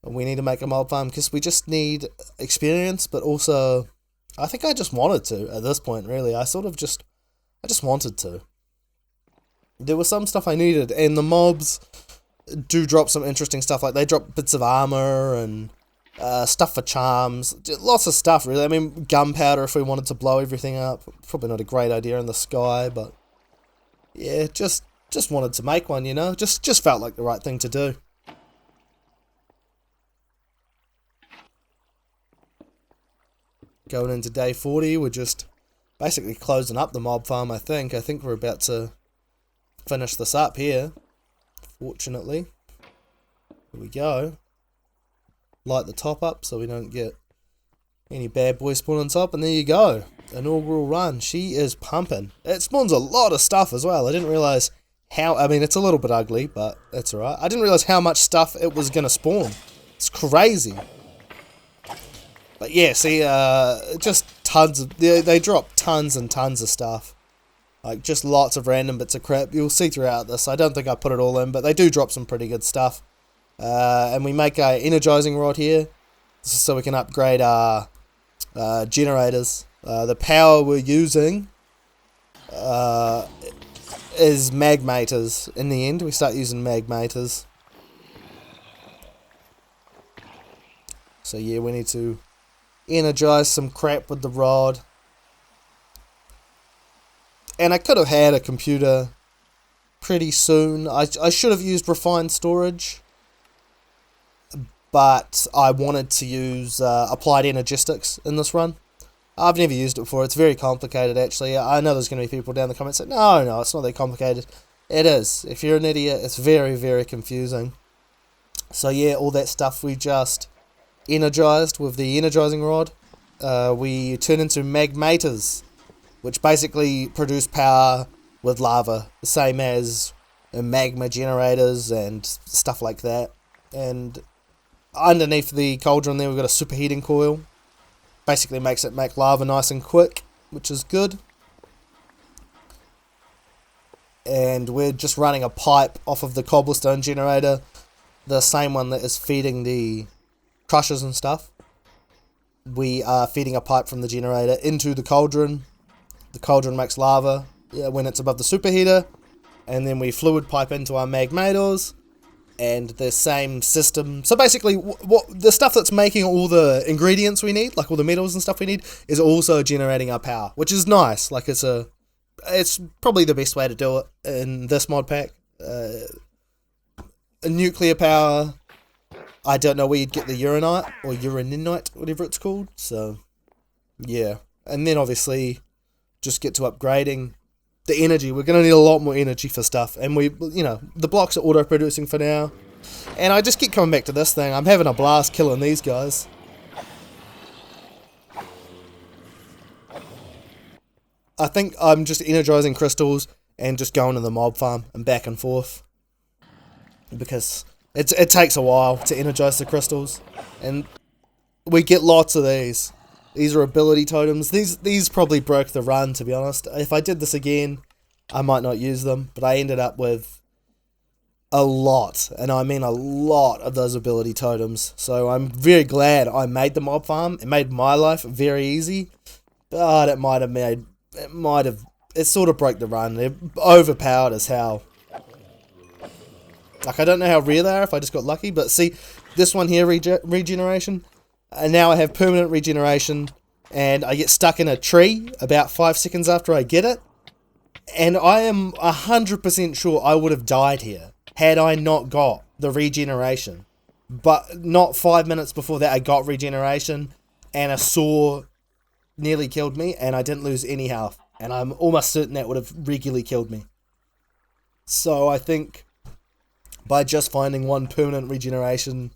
We need to make a mob farm because we just need experience, but also I think I just wanted to at this point, really. I just wanted to. There was some stuff I needed, and the mobs do drop some interesting stuff. Like, they drop bits of armor and stuff for charms. Lots of stuff, really. I mean, gunpowder if we wanted to blow everything up. Probably not a great idea in the sky, but yeah, just wanted to make one, you know? Just felt like the right thing to do. Going into day 40, we're just basically closing up the mob farm, I think. I think we're about to finish this up here, fortunately. Here we go. Light the top up so we don't get any bad boys spawn on top, and there you go. Inaugural run. She is pumping. It spawns a lot of stuff as well. I didn't realise how, I mean, it's a little bit ugly, but that's alright. I didn't realise how much stuff it was going to spawn. It's crazy. But yeah, see, just tons of, they drop tons and tons of stuff. Like, just lots of random bits of crap. You'll see throughout this. I don't think I put it all in, but they do drop some pretty good stuff. And we make a energizing rod here, so we can upgrade our generators. The power we're using is magmators in the end. We start using magmators. So yeah, we need to energize some crap with the rod. And I could have had a computer pretty soon. I should have used refined storage, but I wanted to use applied energistics in this run. I've never used it before. It's very complicated, actually. I know there's going to be people down in the comments saying, no, it's not that complicated. It is. If you're an idiot, it's very, very confusing. So yeah, all that stuff we just energized with the energizing rod. We turn into magmators, which basically produce power with lava, the same as magma generators and stuff like that. And underneath the cauldron there, we've got a superheating coil. Basically makes it make lava nice and quick, which is good. And we're just running a pipe off of the cobblestone generator, the same one that is feeding the crushers and stuff. We are feeding a pipe from the generator into the cauldron. The cauldron makes lava when it's above the superheater, and then we fluid pipe into our magmators, and the same system. So basically, what the stuff that's making all the ingredients we need, like all the metals and stuff we need, is also generating our power, which is nice. Like, it's probably the best way to do it in this mod pack. Nuclear power. I don't know where you'd get the uranite or uraninite, whatever it's called. So yeah, and then obviously just get to upgrading the energy. We're going to need a lot more energy for stuff, and the blocks are auto-producing for now. And I just keep coming back to this thing. I'm having a blast killing these guys. I think I'm just energizing crystals and just going to the mob farm and back and forth, because it takes a while to energize the crystals, and we get lots of these. These are ability totems. These probably broke the run, to be honest. If I did this again, I might not use them, but I ended up with a lot, and I mean a lot of those ability totems. So I'm very glad I made the mob farm. It made my life very easy, but it sort of broke the run. It overpowered as hell. Like, I don't know how rare they are, if I just got lucky, but see, this one here, regeneration, and now I have permanent regeneration, and I get stuck in a tree about 5 seconds after I get it, and I am 100% sure I would have died here had I not got the regeneration. But not 5 minutes before that, I got regeneration, and a saw nearly killed me, and I didn't lose any health, and I'm almost certain that would have regularly killed me. So I think by just finding one permanent regeneration,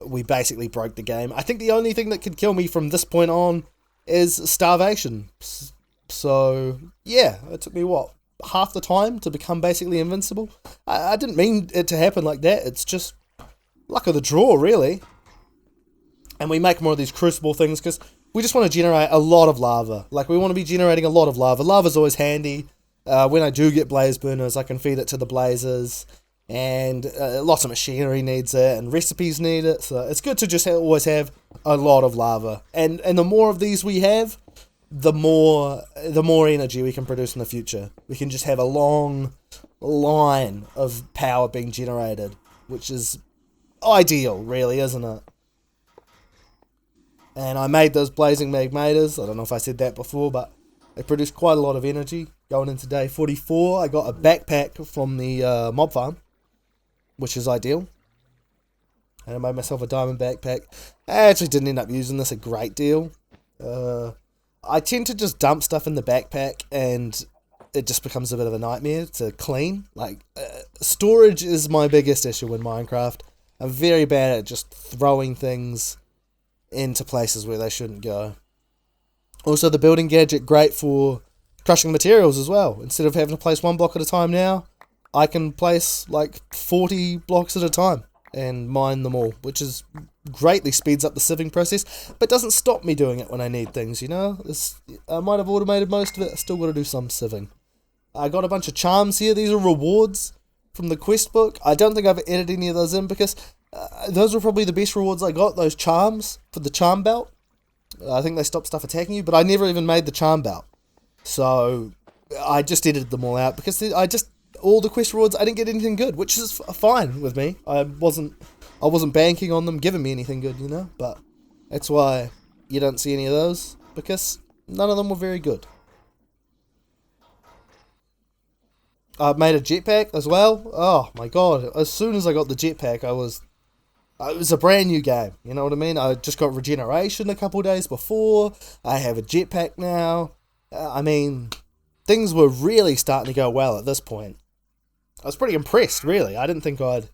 we basically broke the game. I think the only thing that could kill me from this point on is starvation. So yeah, it took me, half the time to become basically invincible? I didn't mean it to happen like that. It's just luck of the draw, really. And we make more of these crucible things because we just want to generate a lot of lava. Like, we want to be generating a lot of lava. Lava's always handy. When I do get blaze burners, I can feed it to the blazes. And lots of machinery needs it, and recipes need it. So it's good to just always have a lot of lava. And the more of these we have, the more energy we can produce in the future. We can just have a long line of power being generated, which is ideal, really, isn't it? And I made those blazing magmators. I don't know if I said that before, but they produce quite a lot of energy. Going into day 44, I got a backpack from the mob farm, which is ideal. And I made myself a diamond backpack. I actually didn't end up using this a great deal. I tend to just dump stuff in the backpack, and it just becomes a bit of a nightmare to clean. Like, storage is my biggest issue in Minecraft. I'm very bad at just throwing things into places where they shouldn't go. Also, the building gadget, great for crushing materials as well. Instead of having to place one block at a time now, I can place like 40 blocks at a time and mine them all, which is greatly speeds up the sieving process, but doesn't stop me doing it when I need things, you know? I might have automated most of it, I still got to do some sieving. I got a bunch of charms here. These are rewards from the quest book. I don't think I've edited any of those in because those were probably the best rewards I got, those charms for the charm belt. I think they stop stuff attacking you, but I never even made the charm belt. So I just edited them all out because all the quest rewards, I didn't get anything good, which is fine with me. I wasn't banking on them giving me anything good, you know, but that's why you don't see any of those, because none of them were very good. I made a jetpack as well. Oh my god, as soon as I got the jetpack, it was a brand new game, you know what I mean? I just got regeneration a couple days before, I have a jetpack now. I mean, things were really starting to go well at this point. I was pretty impressed, really. I didn't think I'd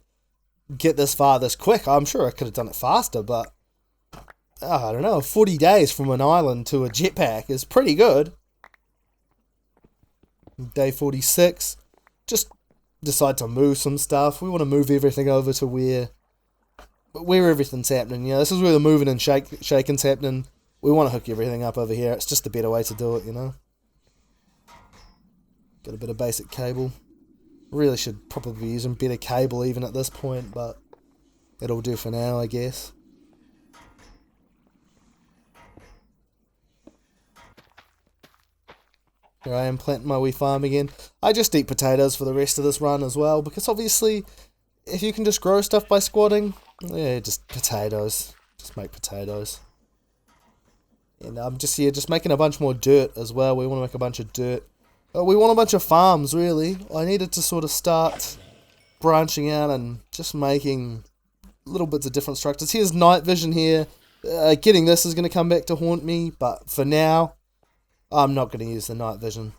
get this far this quick. I'm sure I could have done it faster, but I don't know, 40 days from an island to a jetpack is pretty good. Day 46, just decide to move some stuff. We want to move everything over to where everything's happening. You know, this is where the moving and shaking's happening. We want to hook everything up over here. It's just a better way to do it, you know. Got a bit of basic cable. Really should probably be using better cable even at this point, but it'll do for now, I guess. Here I am planting my wee farm again. I just eat potatoes for the rest of this run as well, because obviously, if you can just grow stuff by squatting, yeah, just potatoes. Just make potatoes. And I'm just here, just making a bunch more dirt as well. We want to make a bunch of dirt. We want a bunch of farms, really. I needed to sort of start branching out and just making little bits of different structures. Here's night vision here. Getting this is going to come back to haunt me, but for now, I'm not going to use the night vision.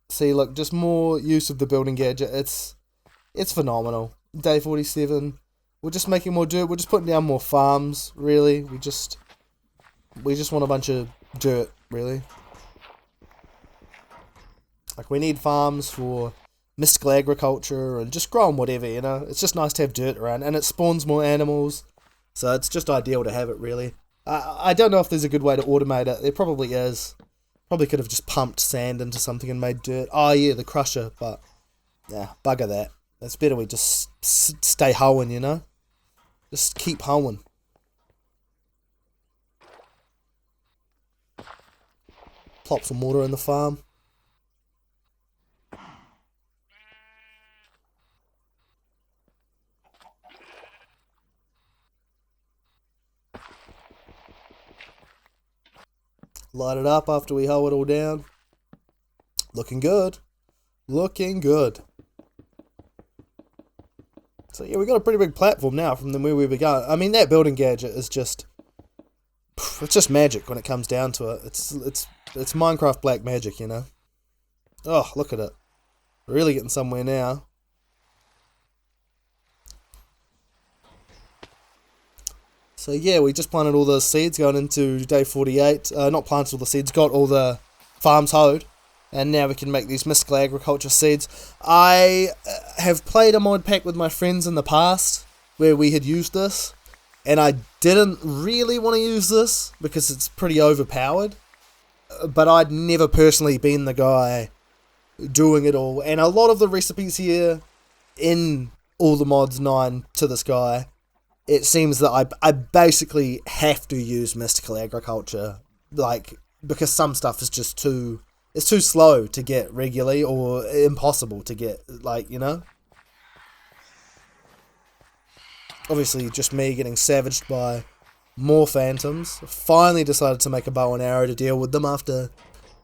See, look, just more use of the building gadget. It's phenomenal. Day 47. We're just making more dirt. We're just putting down more farms, really. We just want a bunch of dirt, really. Like, we need farms for mystical agriculture and just growing whatever, you know. It's just nice to have dirt around, and it spawns more animals. So it's just ideal to have it, really. I don't know if there's a good way to automate it. There probably is. Probably could have just pumped sand into something and made dirt. Oh, yeah, the crusher, but yeah, bugger that. It's better we just stay hoeing, you know? Just keep hoeing. Plop some water in the farm. Light it up after we hoe it all down. Looking good. Looking good. So yeah, we got a pretty big platform now from where we began. I mean, that building gadget is just... it's just magic when it comes down to it. It's Minecraft black magic, you know. Oh, look at it. Really getting somewhere now. So yeah, we just planted all the seeds going into day 48. Not planted all the seeds, got all the farms hoed. And now we can make these mystical agriculture seeds. I have played a mod pack with my friends in the past where we had used this, and I didn't really want to use this because it's pretty overpowered. But I'd never personally been the guy doing it all. And a lot of the recipes here in all the mods 9 to this guy, it seems that I basically have to use mystical agriculture, like, because some stuff is just too slow to get regularly or impossible to get, like, you know. Obviously, just me getting savaged by more phantoms. Finally decided to make a bow and arrow to deal with them after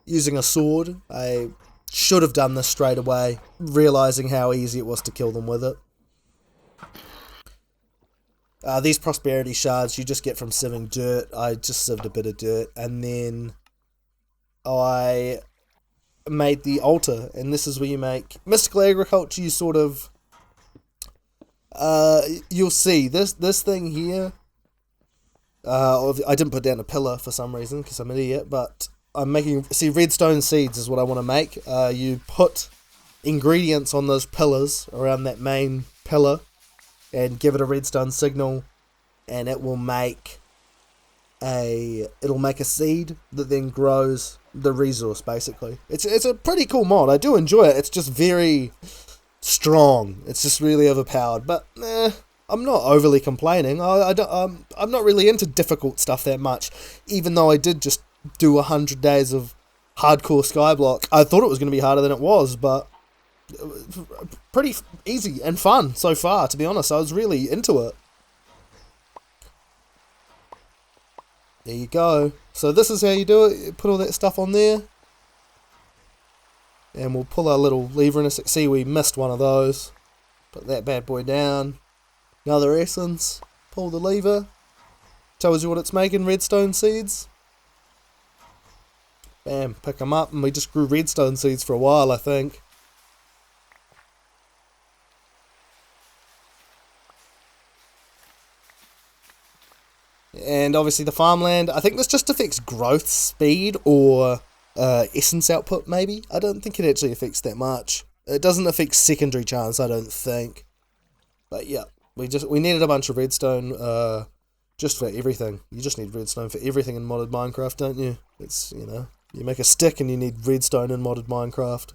using a sword. I should have done this straight away, realizing how easy it was to kill them with it. These prosperity shards you just get from sieving dirt. I just sieved a bit of dirt, and then I made the altar, and this is where you make mystical agriculture. You sort of you'll see this thing here. I didn't put down a pillar for some reason because I'm an idiot, but I'm making, see, redstone seeds is what I want to make. You put ingredients on those pillars around that main pillar and give it a redstone signal, and it will make a seed that then grows the resource. Basically, it's a pretty cool mod. I do enjoy it. It's just very strong. It's just really overpowered, but I'm not overly complaining. I'm not really into difficult stuff that much, even though I did just do 100 days of hardcore skyblock. I thought it was going to be harder than it was, but it was pretty easy and fun so far, to be honest. I was really into it. There you go. So this is how you do it. You put all that stuff on there, and we'll pull our little lever in a sec. See, we missed one of those. Put that bad boy down. Another essence. Pull the lever. Tells you what it's making, redstone seeds. Bam, pick them up, and we just grew redstone seeds for a while, I think. And obviously the farmland, I think this just affects growth speed or essence output, maybe. I don't think it actually affects that much. It doesn't affect secondary chance, I don't think. But yeah, we needed a bunch of redstone just for everything. You just need redstone for everything in modded Minecraft, don't you? It's, you know, you make a stick and you need redstone in modded Minecraft.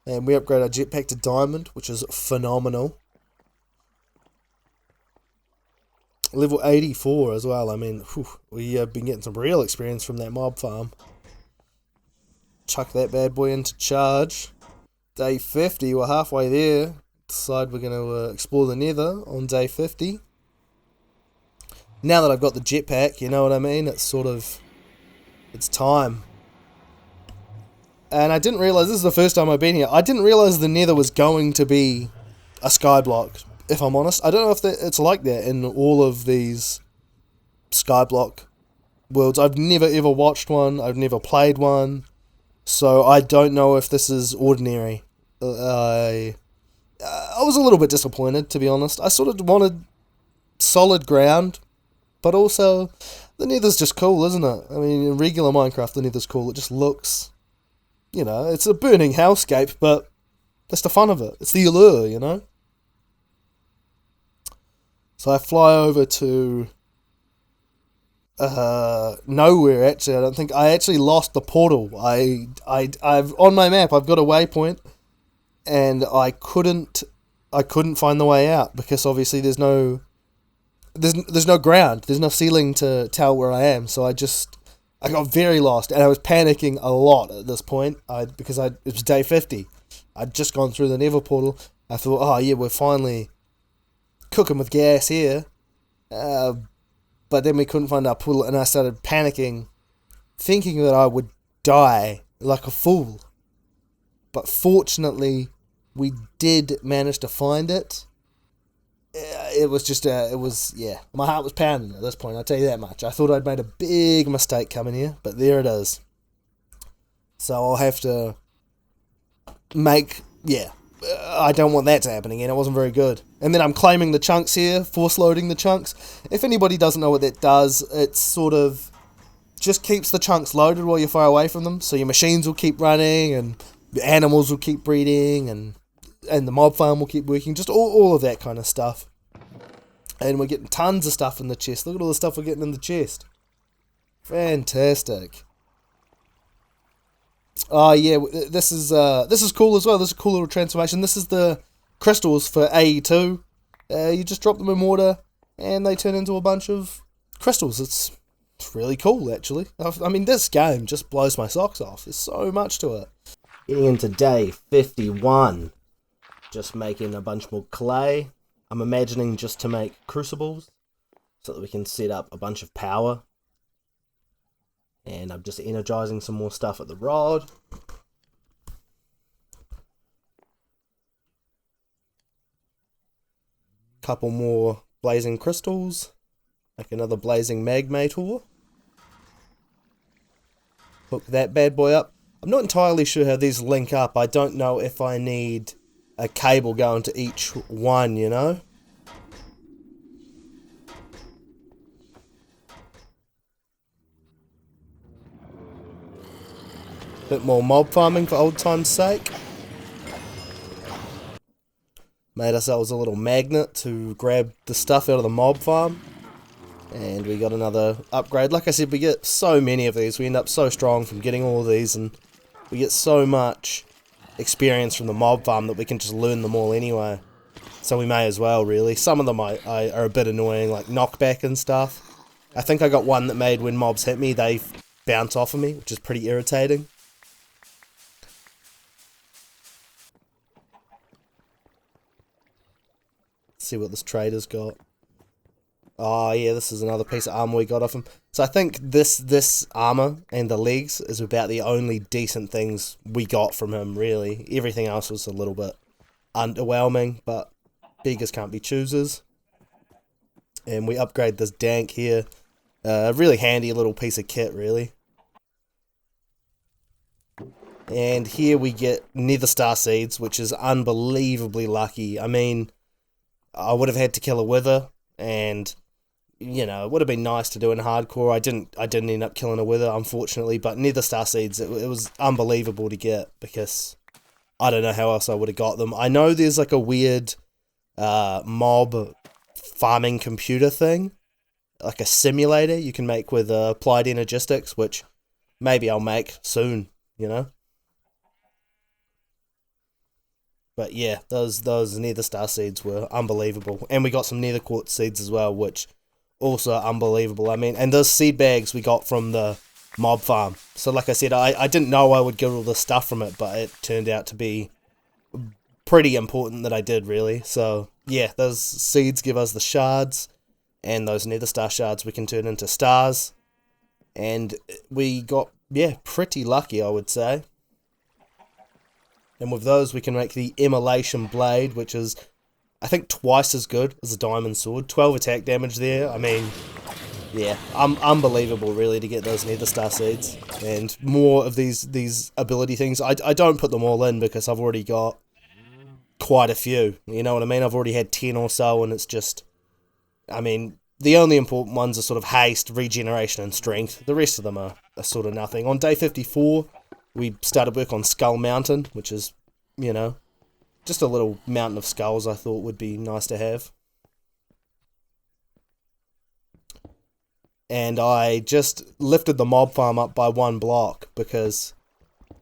And we upgrade our jetpack to diamond, which is phenomenal. Level 84 as well. I mean, we have been getting some real experience from that mob farm. Chuck that bad boy into charge. Day 50, we're halfway there. Decide we're going to explore the nether on day 50. Now that I've got the jetpack, you know what I mean? It's sort of, it's time. And I didn't realise, this is the first time I've been here, I didn't realise the nether was going to be a skyblock, if I'm honest. I don't know if it's like that in all of these skyblock worlds. I've never ever watched one, I've never played one, so I don't know if this is ordinary. I was a little bit disappointed, to be honest. I sort of wanted solid ground, but also the nether's just cool, isn't it? I mean, in regular Minecraft, the nether's cool. It just looks, you know, it's a burning hellscape, but that's the fun of it. It's the allure, you know? So I fly over to nowhere, actually. I don't think I actually lost the portal. I've on my map I've got a waypoint, and I couldn't find the way out because obviously there's no ground, there's no ceiling to tell where I am. So I got very lost, and I was panicking a lot at this point. Because it was day 50. I'd just gone through the nether portal. I thought, oh yeah, we're finally cooking with gas here, but then we couldn't find our portal, and I started panicking, thinking that I would die like a fool. But fortunately, we did manage to find it. It was just, yeah, my heart was pounding at this point, I'll tell you that much. I thought I'd made a big mistake coming here, but there it is. So I'll have to I don't want that to happen again. It wasn't very good. And then I'm claiming the chunks here, force loading the chunks. If anybody doesn't know what that does, it's sort of, just keeps the chunks loaded while you're far away from them, so your machines will keep running, and the animals will keep breeding, and the mob farm will keep working, just all of that kind of stuff. And we're getting tons of stuff in the chest. Look at all the stuff we're getting in the chest. Fantastic. Oh yeah, this is cool as well. This is a cool little transformation. This is the crystals for AE2. You just drop them in water, and they turn into a bunch of crystals. It's really cool, actually. I mean, this game just blows my socks off. There's so much to it. Getting into day 51. Just making a bunch more clay. I'm imagining just to make crucibles, so that we can set up a bunch of power. And I'm just energizing some more stuff at the rod. Couple more blazing crystals. Make another blazing magmator. Hook that bad boy up. I'm not entirely sure how these link up. I don't know if I need a cable going to each one, you know? Bit more mob farming for old time's sake. Made ourselves a little magnet to grab the stuff out of the mob farm. And we got another upgrade. Like I said, we get so many of these. We end up so strong from getting all of these, and we get so much experience from the mob farm that we can just learn them all anyway. So we may as well, really. Some of them are a bit annoying, like knockback and stuff. I think I got one that made when mobs hit me, they bounce off of me, which is pretty irritating. Let's see what this trader's got. Oh yeah, this is another piece of armor we got off him. So I think this armor and the legs is about the only decent things we got from him, really. Everything else was a little bit underwhelming, but beggars can't be choosers. And we upgrade this dank here. Really handy little piece of kit, really. And here we get Nether Star Seeds, which is unbelievably lucky. I mean, I would have had to kill a wither, and you know, it would have been nice to do in hardcore. I didn't end up killing a wither, unfortunately, but Nether Star Seeds, it was unbelievable to get, because I don't know how else I would have got them. I know there's like a weird mob farming computer thing, like a simulator you can make with applied energistics, which maybe I'll make soon, you know. But yeah, those Nether Star Seeds were unbelievable. And we got some Nether Quartz Seeds as well, which also unbelievable. I mean, and those seed bags we got from the mob farm. So like I said, I didn't know I would get all this stuff from it, but it turned out to be pretty important that I did, really. So yeah, those seeds give us the shards, and those Nether Star shards we can turn into stars. And we got, yeah, pretty lucky, I would say. And with those we can make the Immolation Blade, which is, I think, twice as good as a diamond sword. 12 attack damage there. I mean, yeah, unbelievable, really, to get those Nether Star Seeds. And more of these ability things. I don't put them all in because I've already got quite a few. You know what I mean? I've already had 10 or so, and it's just, I mean, the only important ones are sort of haste, regeneration, and strength. The rest of them are sort of nothing. On day 54, we started work on Skull Mountain, which is, you know, just a little mountain of skulls I thought would be nice to have. And I just lifted the mob farm up by 1 block because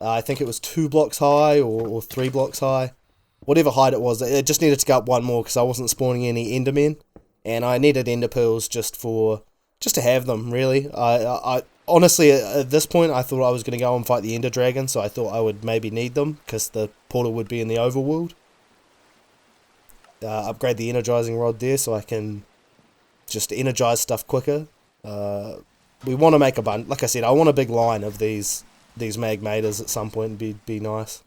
I think it was 2 blocks high or 3 blocks high. Whatever height it was, it just needed to go up 1 more because I wasn't spawning any endermen. And I needed ender pearls just to have them, really. I honestly, at this point, I thought I was going to go and fight the ender dragon, so I thought I would maybe need them because the portal would be in the overworld. Upgrade the energizing rod there so I can just energize stuff quicker. We want to make a bunch. Like I said, I want a big line of these magmators at some point. Be nice.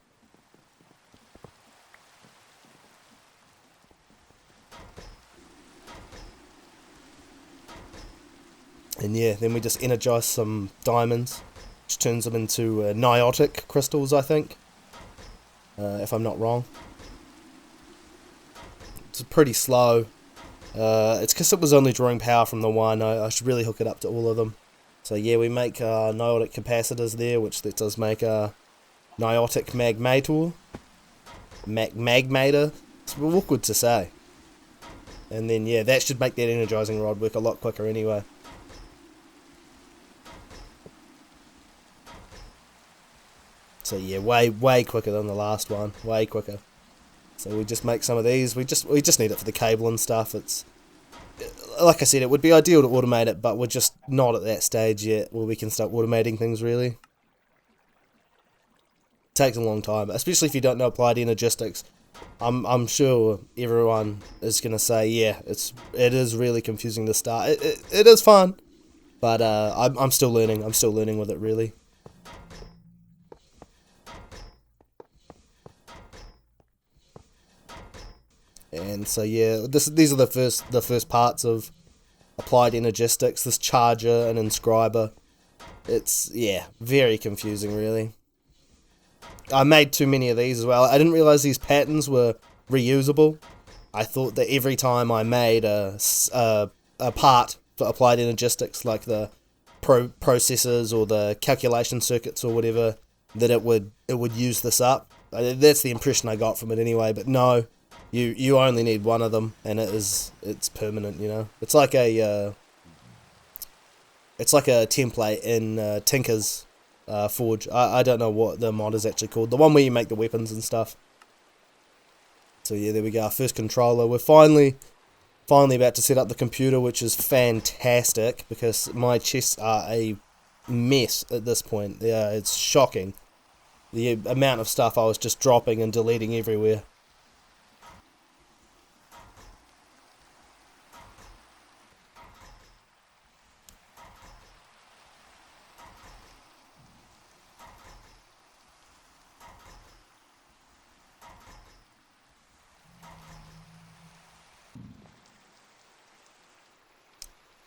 And yeah, then we just energize some diamonds, which turns them into niotic crystals, I think, if I'm not wrong. It's pretty slow. It's because it was only drawing power from the one. I should really hook it up to all of them. So yeah, we make niotic capacitors there, which that does make a niotic magmator. Magmator. It's awkward to say. And then yeah, that should make that energizing rod work a lot quicker anyway. So yeah, way quicker than the last one. Way quicker. So we just make some of these. We just need it for the cable and stuff. It's like I said, it would be ideal to automate it, but we're just not at that stage yet where we can start automating things really. It takes a long time, especially if you don't know applied energistics. I'm sure everyone is gonna say, yeah, it is really confusing to start. It is fun, but I'm still learning. I'm still learning with it really. And so yeah, these are the first parts of applied energistics. This charger and inscriber. It's yeah, very confusing really. I made too many of these as well. I didn't realize these patterns were reusable. I thought that every time I made a part for applied energistics, like the processors or the calculation circuits or whatever, that it would use this up. That's the impression I got from it anyway. But no, you only need one of them, and it's permanent. You know, it's like a template in Tinker's Forge. I don't know what the mod is actually called. The one where you make the weapons and stuff. So yeah, there we go. Our first controller. We're finally about to set up the computer, which is fantastic because my chests are a mess at this point. Yeah, it's shocking. The amount of stuff I was just dropping and deleting everywhere.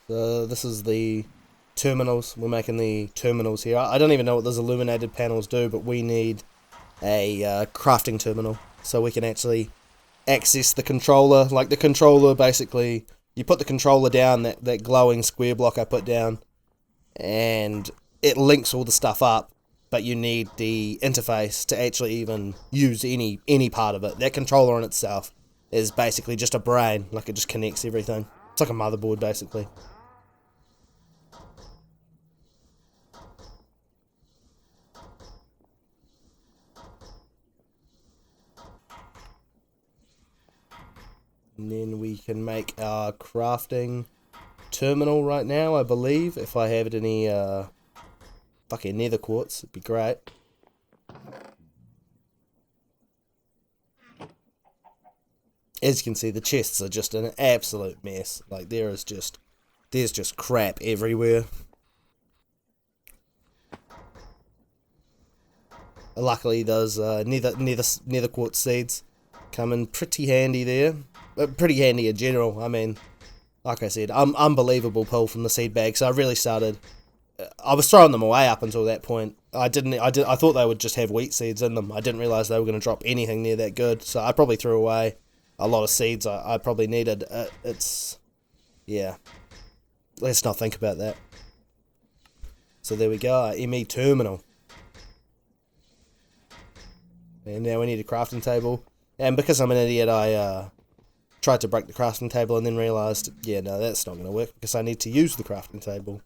So this is the terminals. We're making the terminals here. I don't even know what those illuminated panels do, but we need a crafting terminal so we can actually access the controller. Like the controller, basically, you put the controller down, that glowing square block I put down, and it links all the stuff up, but you need the interface to actually even use any part of it. That controller in itself is basically just a brain, like it just connects everything. It's like a motherboard, basically. And then we can make our crafting terminal right now, I believe. If I have any fucking nether quartz, it'd be great. As you can see, the chests are just an absolute mess. Like there's just crap everywhere. Luckily, those nether quartz seeds come in pretty handy there. Pretty handy in general. I mean, like I said, unbelievable pull from the seed bag. So I really started. I was throwing them away up until that point. I thought they would just have wheat seeds in them. I didn't realize they were going to drop anything near that good. So I probably threw away a lot of seeds I probably needed. Yeah. Let's not think about that. So there we go. Our ME terminal. And now we need a crafting table. And because I'm an idiot, I tried to break the crafting table and then realised, yeah, no, that's not going to work because I need to use the crafting table.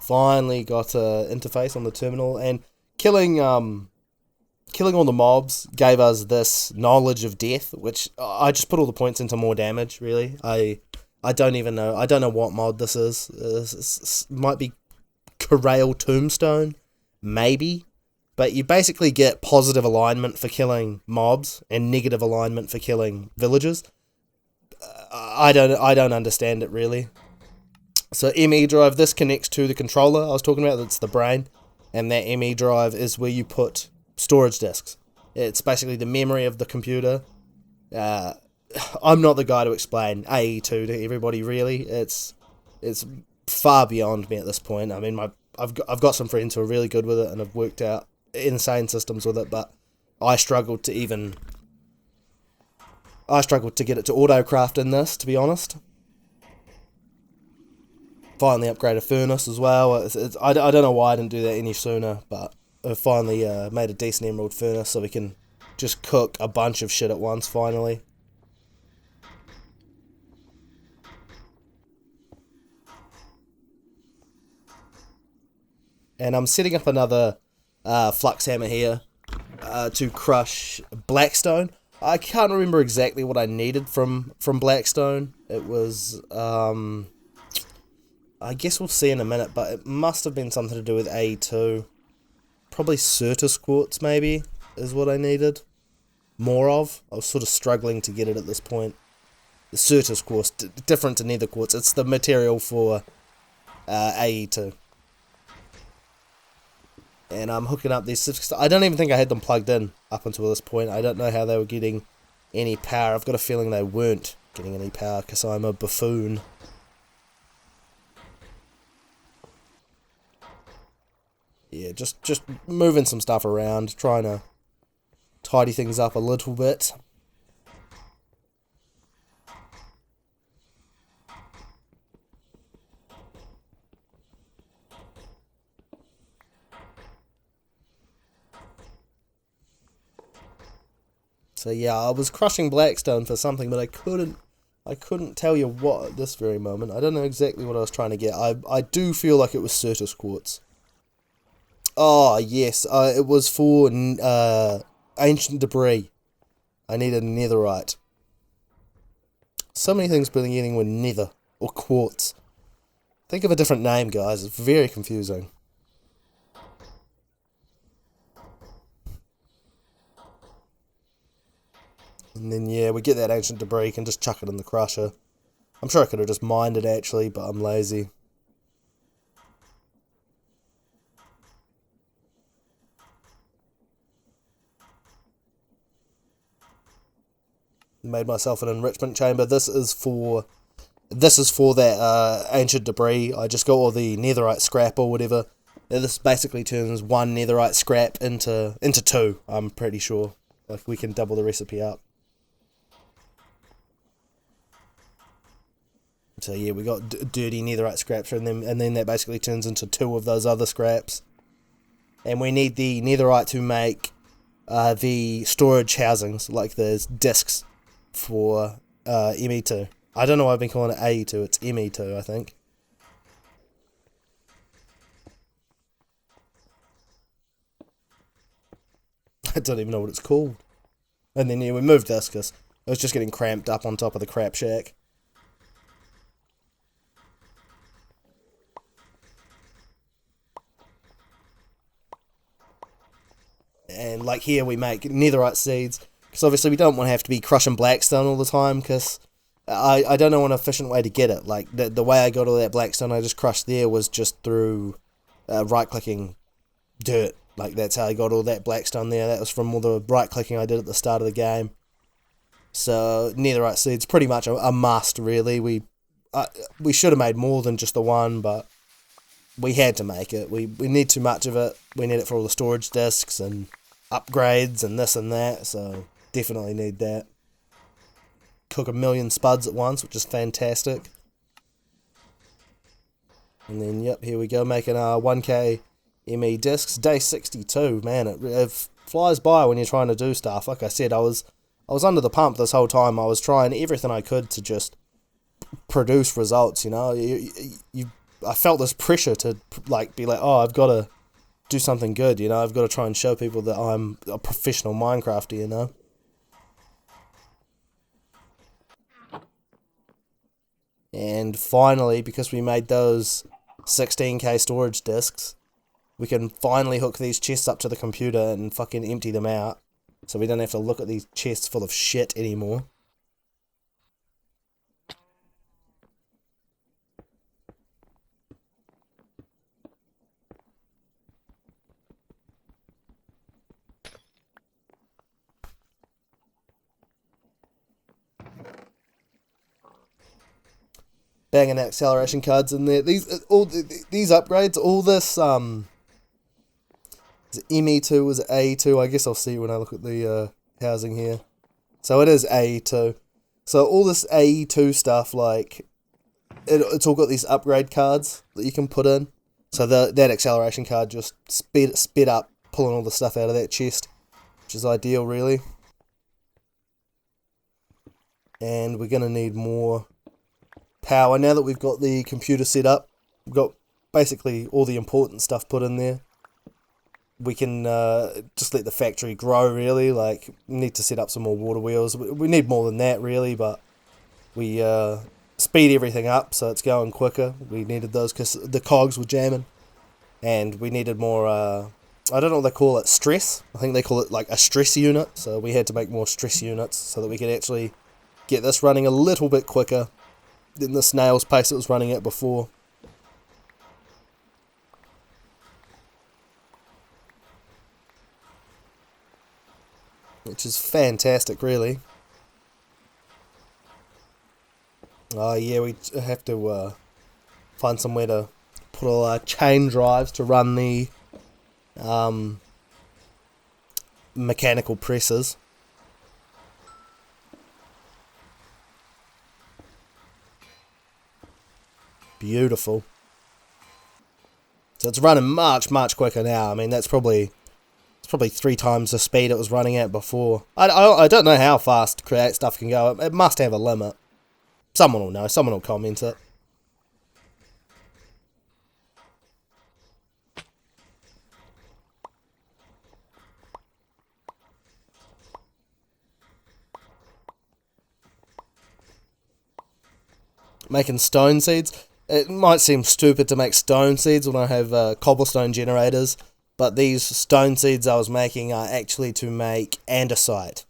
Finally got an interface on the terminal, and killing all the mobs gave us this knowledge of death, which I just put all the points into more damage, really. I don't even know. I don't know what mod this is. This might be Corrail Tombstone, maybe. But you basically get positive alignment for killing mobs and negative alignment for killing villagers. I don't understand it really. So ME drive, this connects to the controller I was talking about. That's the brain, and that ME drive is where you put storage disks. It's basically the memory of the computer. I'm not the guy to explain AE2 to everybody really. It's far beyond me at this point. I mean, I've got some friends who are really good with it and have worked out insane systems with it, but I struggled to get it to autocraft in this, to be honest. finally upgrade a furnace as well. I don't know why I didn't do that any sooner, but I finally made a decent emerald furnace so we can just cook a bunch of shit at once finally. And I'm setting up another flux hammer here to crush blackstone. I can't remember exactly what I needed from blackstone. It was, I guess we'll see in a minute, but it must have been something to do with A2. Probably Sirrox quartz, maybe, is what I needed more of. I was sort of struggling to get it at this point. The Sirrox quartz, different to nether quartz. It's the material for AE2. And I'm hooking up these. I don't even think I had them plugged in up until this point. I don't know how they were getting any power. I've got a feeling they weren't getting any power because I'm a buffoon. Yeah, just moving some stuff around, trying to tidy things up a little bit. So yeah, I was crushing blackstone for something, but I couldn't tell you what at this very moment. I don't know exactly what I was trying to get. I do feel like it was Sirrox quartz. Oh yes, it was for ancient debris. I needed netherite. So many things beginning with nether or quartz. Think of a different name, guys. It's very confusing. And then, yeah, we get that ancient debris, can just chuck it in the crusher. I'm sure I could have just mined it, actually, but I'm lazy. Made myself an enrichment chamber. This is for that ancient debris. I just got all the netherite scrap or whatever. Now, this basically turns one netherite scrap into two, I'm pretty sure. Like, we can double the recipe up. So yeah, we got dirty netherite scraps, and then that basically turns into two of those other scraps. And we need the netherite to make the storage housings, like the discs for ME2. I don't know why I've been calling it AE2, it's ME2, I think. I don't even know what it's called. And then yeah, we moved this because it was just getting cramped up on top of the crap shack. And like here we make netherite seeds, because obviously we don't want to have to be crushing blackstone all the time, because I don't know an efficient way to get it. Like the way I got all that blackstone I just crushed there was just through right clicking dirt. Like that's how I got all that blackstone there. That was from all the right clicking I did at the start of the game. So netherite seeds pretty much a must, really. We should have made more than just the one, but we had to make it. We need too much of it. We need it for all the storage discs and upgrades and this and that, so definitely need that. Cook a million spuds at once, which is fantastic. And then, yep, here we go, making our 1k ME discs. Day 62, man, it flies by when you're trying to do stuff. Like I said, I was under the pump this whole time. I was trying everything I could to just produce results, you know. I felt this pressure to like be like, oh, I've got to do something good, you know. I've got to try and show people that I'm a professional Minecrafter, you know. And finally, because we made those 16k storage discs, we can finally hook these chests up to the computer and fucking empty them out, so we don't have to look at these chests full of shit anymore. Banging acceleration cards in there. These upgrades, all this is it ME2, was it A2? I guess I'll see when I look at the housing here. So it is A2. So all this AE2 stuff, like, it's all got these upgrade cards that you can put in. So that acceleration card just sped up pulling all the stuff out of that chest, which is ideal really. And we're going to need more power. Now that we've got the computer set up, we've got basically all the important stuff put in there. We can just let the factory grow really. Like, we need to set up some more water wheels. We need more than that really, but we speed everything up so it's going quicker. We needed those because the cogs were jamming. And we needed more, I don't know what they call it, stress? I think they call it like a stress unit. So we had to make more stress units so that we could actually get this running a little bit quicker than the snail's pace it was running at before. Which is fantastic, really. Oh yeah, we have to find somewhere to put all our chain drives to run the mechanical presses. Beautiful. So it's running much quicker now. I mean, it's probably 3 times the speed it was running at before. I don't know how fast Create stuff can go. It must have a limit. Someone will know. Someone will comment it. Making stone seeds. It might seem stupid to make stone seeds when I have cobblestone generators, but these stone seeds I was making are actually to make andesite.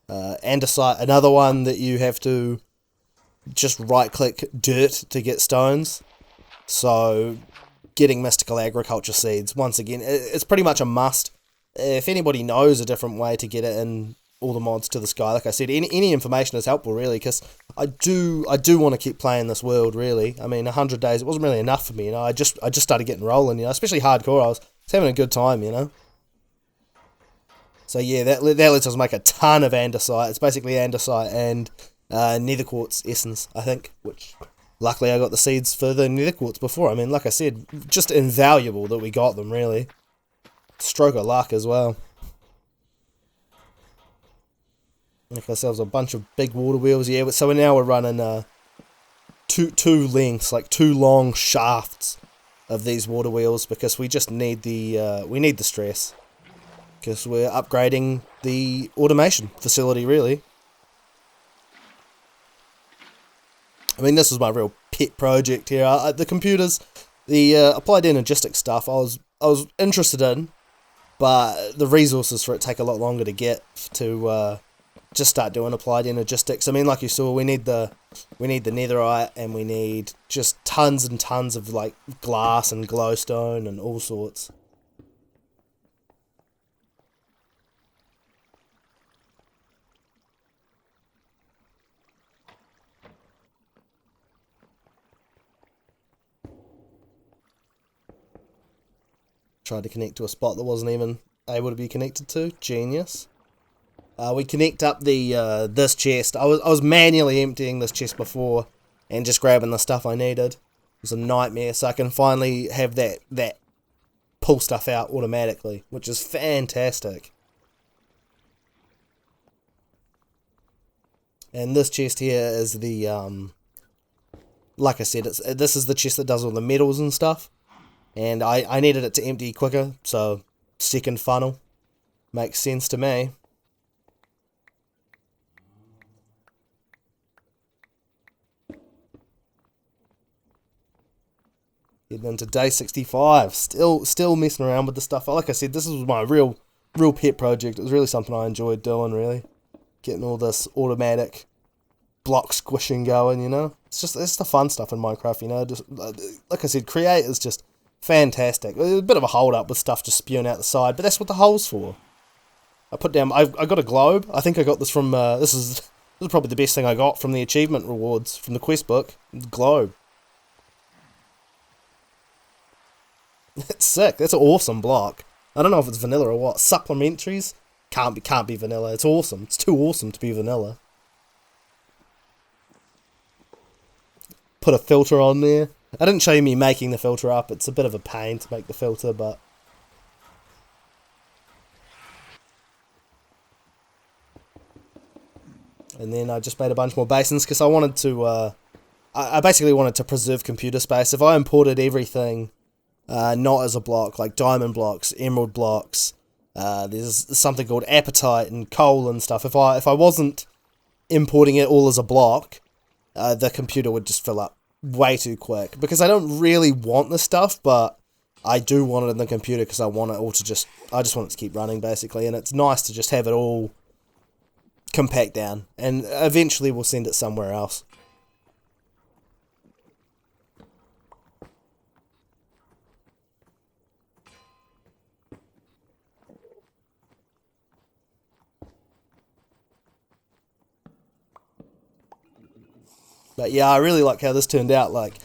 Andesite, another one that you have to just right-click dirt to get stones. So, getting mystical agriculture seeds, once again, it's pretty much a must. If anybody knows a different way to get it in all the mods to the sky, like I said, any information is helpful really, because I do want to keep playing this world really. I mean, 100 days, it wasn't really enough for me, you know. I just started getting rolling, you know, especially hardcore. I was having a good time, you know. So yeah, that lets us make a ton of andesite. It's basically andesite and nether quartz essence, I think, which luckily I got the seeds for the nether quartz before. I mean, like I said, just invaluable that we got them really. Stroke of luck as well. Make ourselves a bunch of big water wheels, yeah. So now we're running two lengths, like 2 long shafts of these water wheels, because we just need the stress, because we're upgrading the automation facility really. I mean, this is my real pet project here. The computers, the applied energistics stuff, I was interested in, but the resources for it take a lot longer to get to just start doing applied energistics. I mean, like you saw, we need the netherite, and we need just tons and tons of like glass and glowstone and all sorts. Tried to connect to a spot that wasn't even able to be connected to. Genius. We connect up the this chest. I was manually emptying this chest before and just grabbing the stuff I needed. It was a nightmare, so I can finally have that pull stuff out automatically, which is fantastic. And this chest here is the like I said, this is the chest that does all the metals and stuff. And I needed it to empty quicker, so second funnel makes sense to me. Getting into day 65, still messing around with the stuff. Like I said, this was my real pet project. It was really something I enjoyed doing, really. Getting all this automatic block squishing going, you know. It's the fun stuff in Minecraft, you know. Just like I said, create is just fantastic. There's a bit of a hold up with stuff just spewing out the side, but that's what the hole's for. I got a globe. I think I got this from this is probably the best thing I got from the achievement rewards from the quest book. The globe. That's sick. That's an awesome block. I don't know if it's vanilla or what. Supplementaries can't be vanilla. It's awesome. It's too awesome to be vanilla. put a filter on there. I didn't show you me making the filter up. It's a bit of a pain to make the filter, but... And then I just made a bunch more basins because I wanted to... I basically wanted to preserve computer space. If I imported everything not as a block, like diamond blocks, emerald blocks, there's something called apatite and coal and stuff. If I wasn't importing it all as a block, the computer would just fill up way too quick. Because I don't really want the stuff, but I do want it in the computer because I want it all to just... I just want it to keep running, basically. And it's nice to just have it all compact down. And eventually we'll send it somewhere else. But yeah, I really like how this turned out. Like,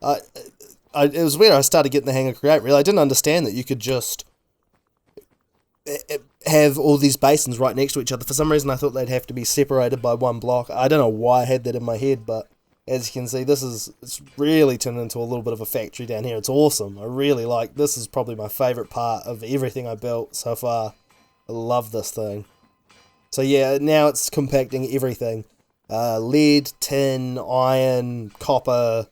it was weird. I started getting the hang of Create. Really, I didn't understand that you could just have all these basins right next to each other. For some reason, I thought they'd have to be separated by one block. I don't know why I had that in my head, but as you can see, it's really turned into a little bit of a factory down here. It's awesome. I really like this. Is probably my favourite part of everything I built so far. I love this thing. So yeah, now it's compacting everything. Lead, tin, iron, copper,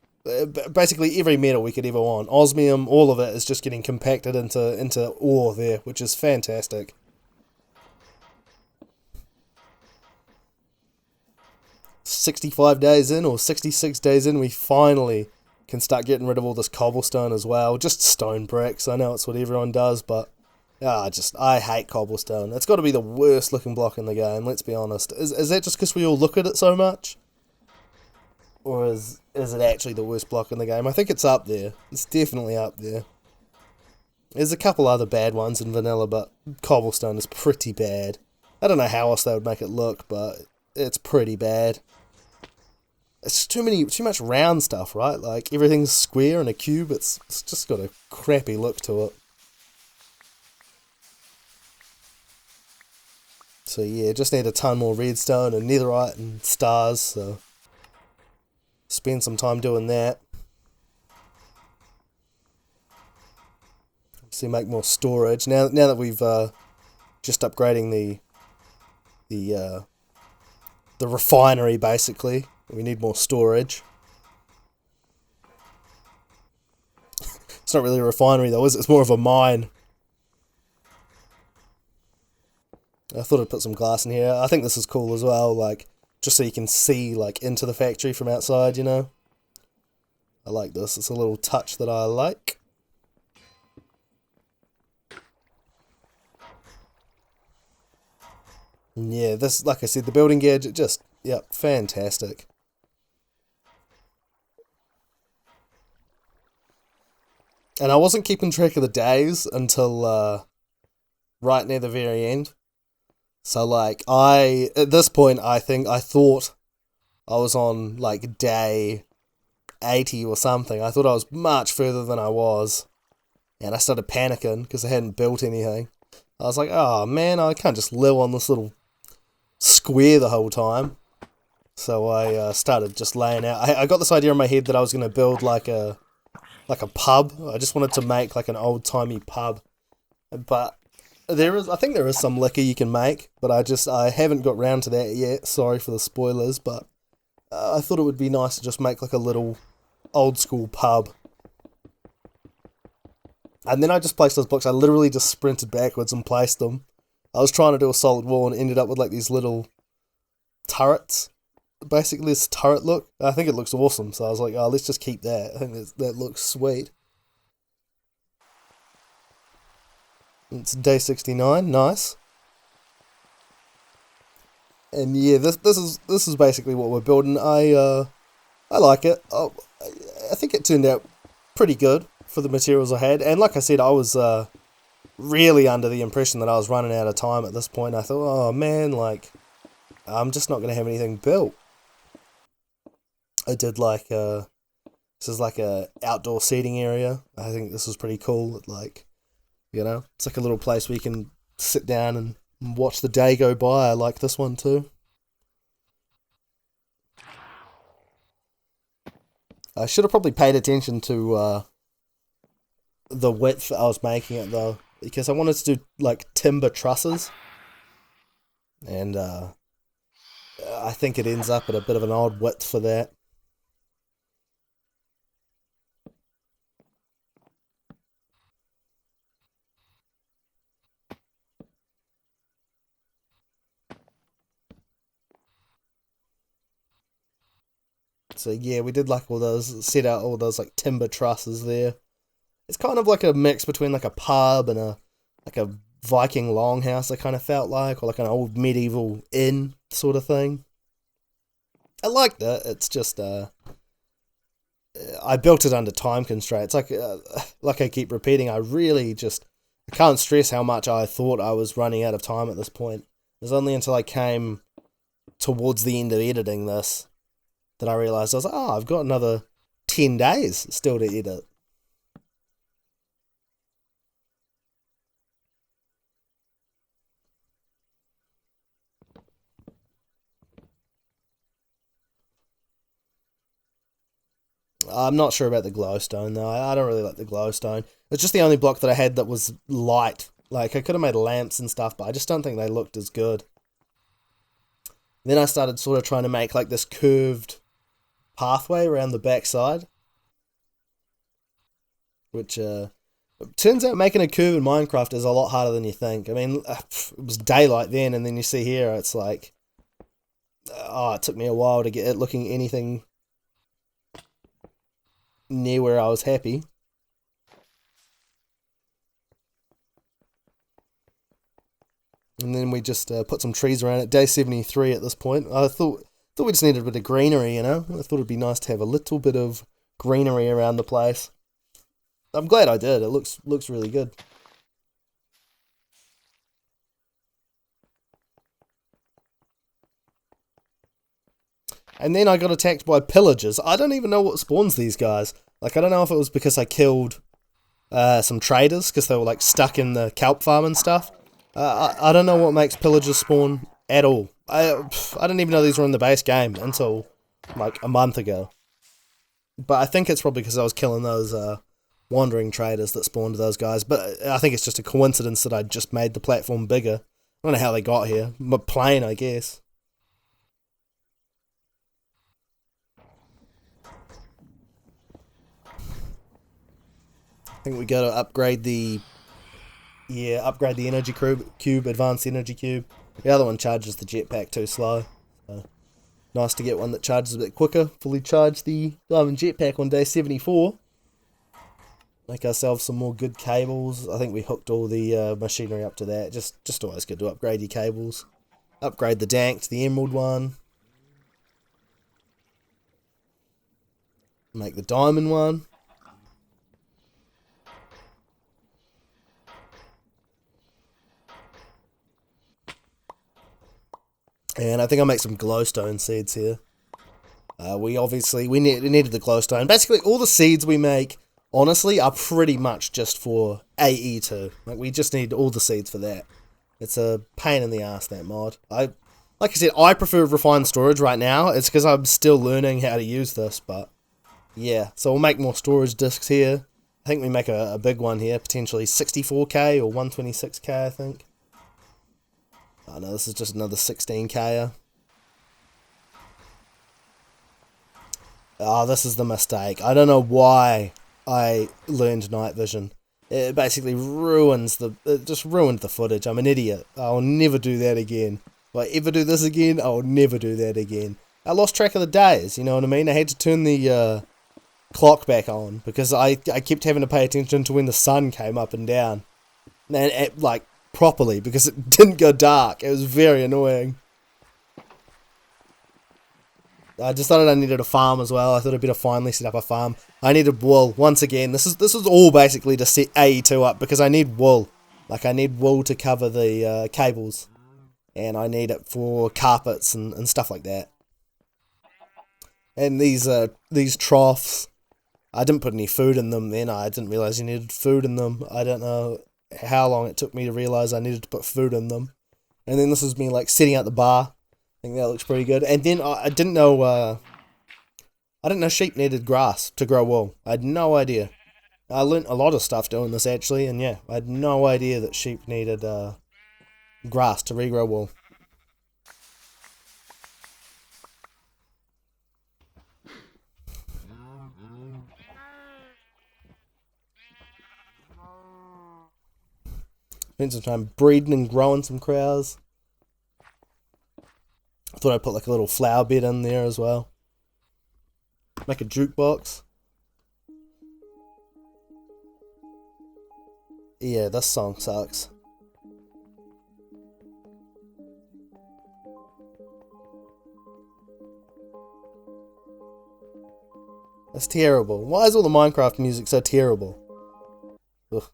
basically every metal we could ever want. Osmium, all of it is just getting compacted into ore there, which is fantastic. "65 days in, or 66 days in, we finally can start getting rid of all this cobblestone as well. Just stone bricks. I know it's what everyone does, but I hate cobblestone. It's got to be the worst looking block in the game, let's be honest. Is that just because we all look at it so much? Or is it actually the worst block in the game? I think it's up there. It's definitely up there. There's a couple other bad ones in vanilla, but cobblestone is pretty bad. I don't know how else they would make it look, but it's pretty bad. It's too much round stuff, right? Like, everything's square and a cube. It's just got a crappy look to it. So yeah, just need a ton more redstone and netherite and stars, so spend some time doing that. See, make more storage. Now that we've just upgrading the refinery, basically, we need more storage. It's not really a refinery though, is it? It's more of a mine. I thought I'd put some glass in here. I think this is cool as well, like, just so you can see, like, into the factory from outside, you know? I like this. It's a little touch that I like. And yeah, this, like I said, the building gadget, just, yep, fantastic. And I wasn't keeping track of the days until right near the very end. So, like, at this point, I thought I was on, like, day 80 or something. I thought I was much further than I was. And I started panicking because I hadn't built anything. I was like, oh, man, I can't just live on this little square the whole time. So I started just laying out. I got this idea in my head that I was going to build, like a pub. I just wanted to make, like, an old-timey pub. But... I think there is some liquor you can make, but I haven't got round to that yet. Sorry for the spoilers, but I thought it would be nice to just make like a little old school pub. And then I just placed those blocks. I literally just sprinted backwards and placed them. I was trying to do a solid wall and ended up with like these little turrets. Basically, this turret look. I think it looks awesome, so I was like, oh, let's just keep that. I think that looks sweet. It's day 69, nice. And yeah, this is basically what we're building. I like it. I think it turned out pretty good for the materials I had. And like I said, I was really under the impression that I was running out of time at this point. I thought, oh man, like, I'm just not going to have anything built. I did like, this is like a outdoor seating area. I think this was pretty cool. Like, you know, it's like a little place where you can sit down and watch the day go by. I like this one too. I should have probably paid attention to the width I was making it though, because I wanted to do like timber trusses, and I think it ends up at a bit of an odd width for that. So yeah, we did like all those, set out all those like timber trusses there. It's kind of like a mix between like a pub and a Viking longhouse, I kind of felt like, or like an old medieval inn sort of thing. I liked it. It's just I built it under time constraints. Like I keep repeating, I can't stress how much I thought I was running out of time at this point. It was only until I came towards the end of editing this that I realised I was like, oh, I've got another 10 days still to edit. I'm not sure about the glowstone though. I don't really like the glowstone. It's just the only block that I had that was light. Like, I could have made lamps and stuff, but I just don't think they looked as good. Then I started sort of trying to make like this curved pathway around the backside, which turns out making a curve in Minecraft is a lot harder than you think. I mean, it was daylight then, and then you see here, it's like, oh, it took me a while to get it looking anything near where I was happy. And then we just put some trees around it. Day 73 at this point. I thought we just needed a bit of greenery, you know? I thought it'd be nice to have a little bit of greenery around the place. I'm glad I did. It looks really good. And then I got attacked by pillagers. I don't even know what spawns these guys. Like, I don't know if it was because I killed some traders, because they were, like, stuck in the kelp farm and stuff. I don't know what makes pillagers spawn at all. I didn't even know these were in the base game until, like, a month ago. But I think it's probably because I was killing those wandering traders that spawned those guys. But I think it's just a coincidence that I just made the platform bigger. I don't know how they got here. Plane, I guess. I think we got to upgrade the energy cube, advanced energy cube. The other one charges the jetpack too slow. So nice to get one that charges a bit quicker. Fully charge the diamond jetpack on day 74. Make ourselves some more good cables. I think we hooked all the machinery up to that. Just always good to upgrade your cables. Upgrade the dank to the emerald one. Make the diamond one. And I think I'll make some glowstone seeds here. We needed the glowstone. Basically, all the seeds we make, honestly, are pretty much just for AE2. Like, we just need all the seeds for that. It's a pain in the ass, that mod. Like I said, I prefer refined storage right now. It's because I'm still learning how to use this, but yeah. So we'll make more storage disks here. I think we make a big one here, potentially 64k or 126k, I think. Oh no, this is just another 16k. Oh, this is the mistake. I don't know why I learned night vision. It basically just ruined the footage. I'm an idiot. I'll never do that again. If I ever do this again, I'll never do that again. I lost track of the days, you know what I mean? I had to turn the clock back on because I kept having to pay attention to when the sun came up and down. And like, properly, because it didn't go dark. It was very annoying. I decided I needed a farm as well. I thought I'd better finally set up a farm. I needed wool. Once again, this is all basically to set AE2 up, because I need wool. Like, I need wool to cover the cables. And I need it for carpets and stuff like that. And these troughs, I didn't put any food in them then. I didn't realise you needed food in them. I don't know how long it took me to realise I needed to put food in them. And then this is me, like, setting out the bar. I think that looks pretty good. And then I didn't know I didn't know sheep needed grass to grow wool. I had no idea. I learnt a lot of stuff doing this actually, and yeah, I had no idea that sheep needed grass to regrow wool. Spent some time breeding and growing some cows. I thought I'd put like a little flower bed in there as well. Make a jukebox. Yeah, this song sucks. That's terrible. Why is all the Minecraft music so terrible? Ugh.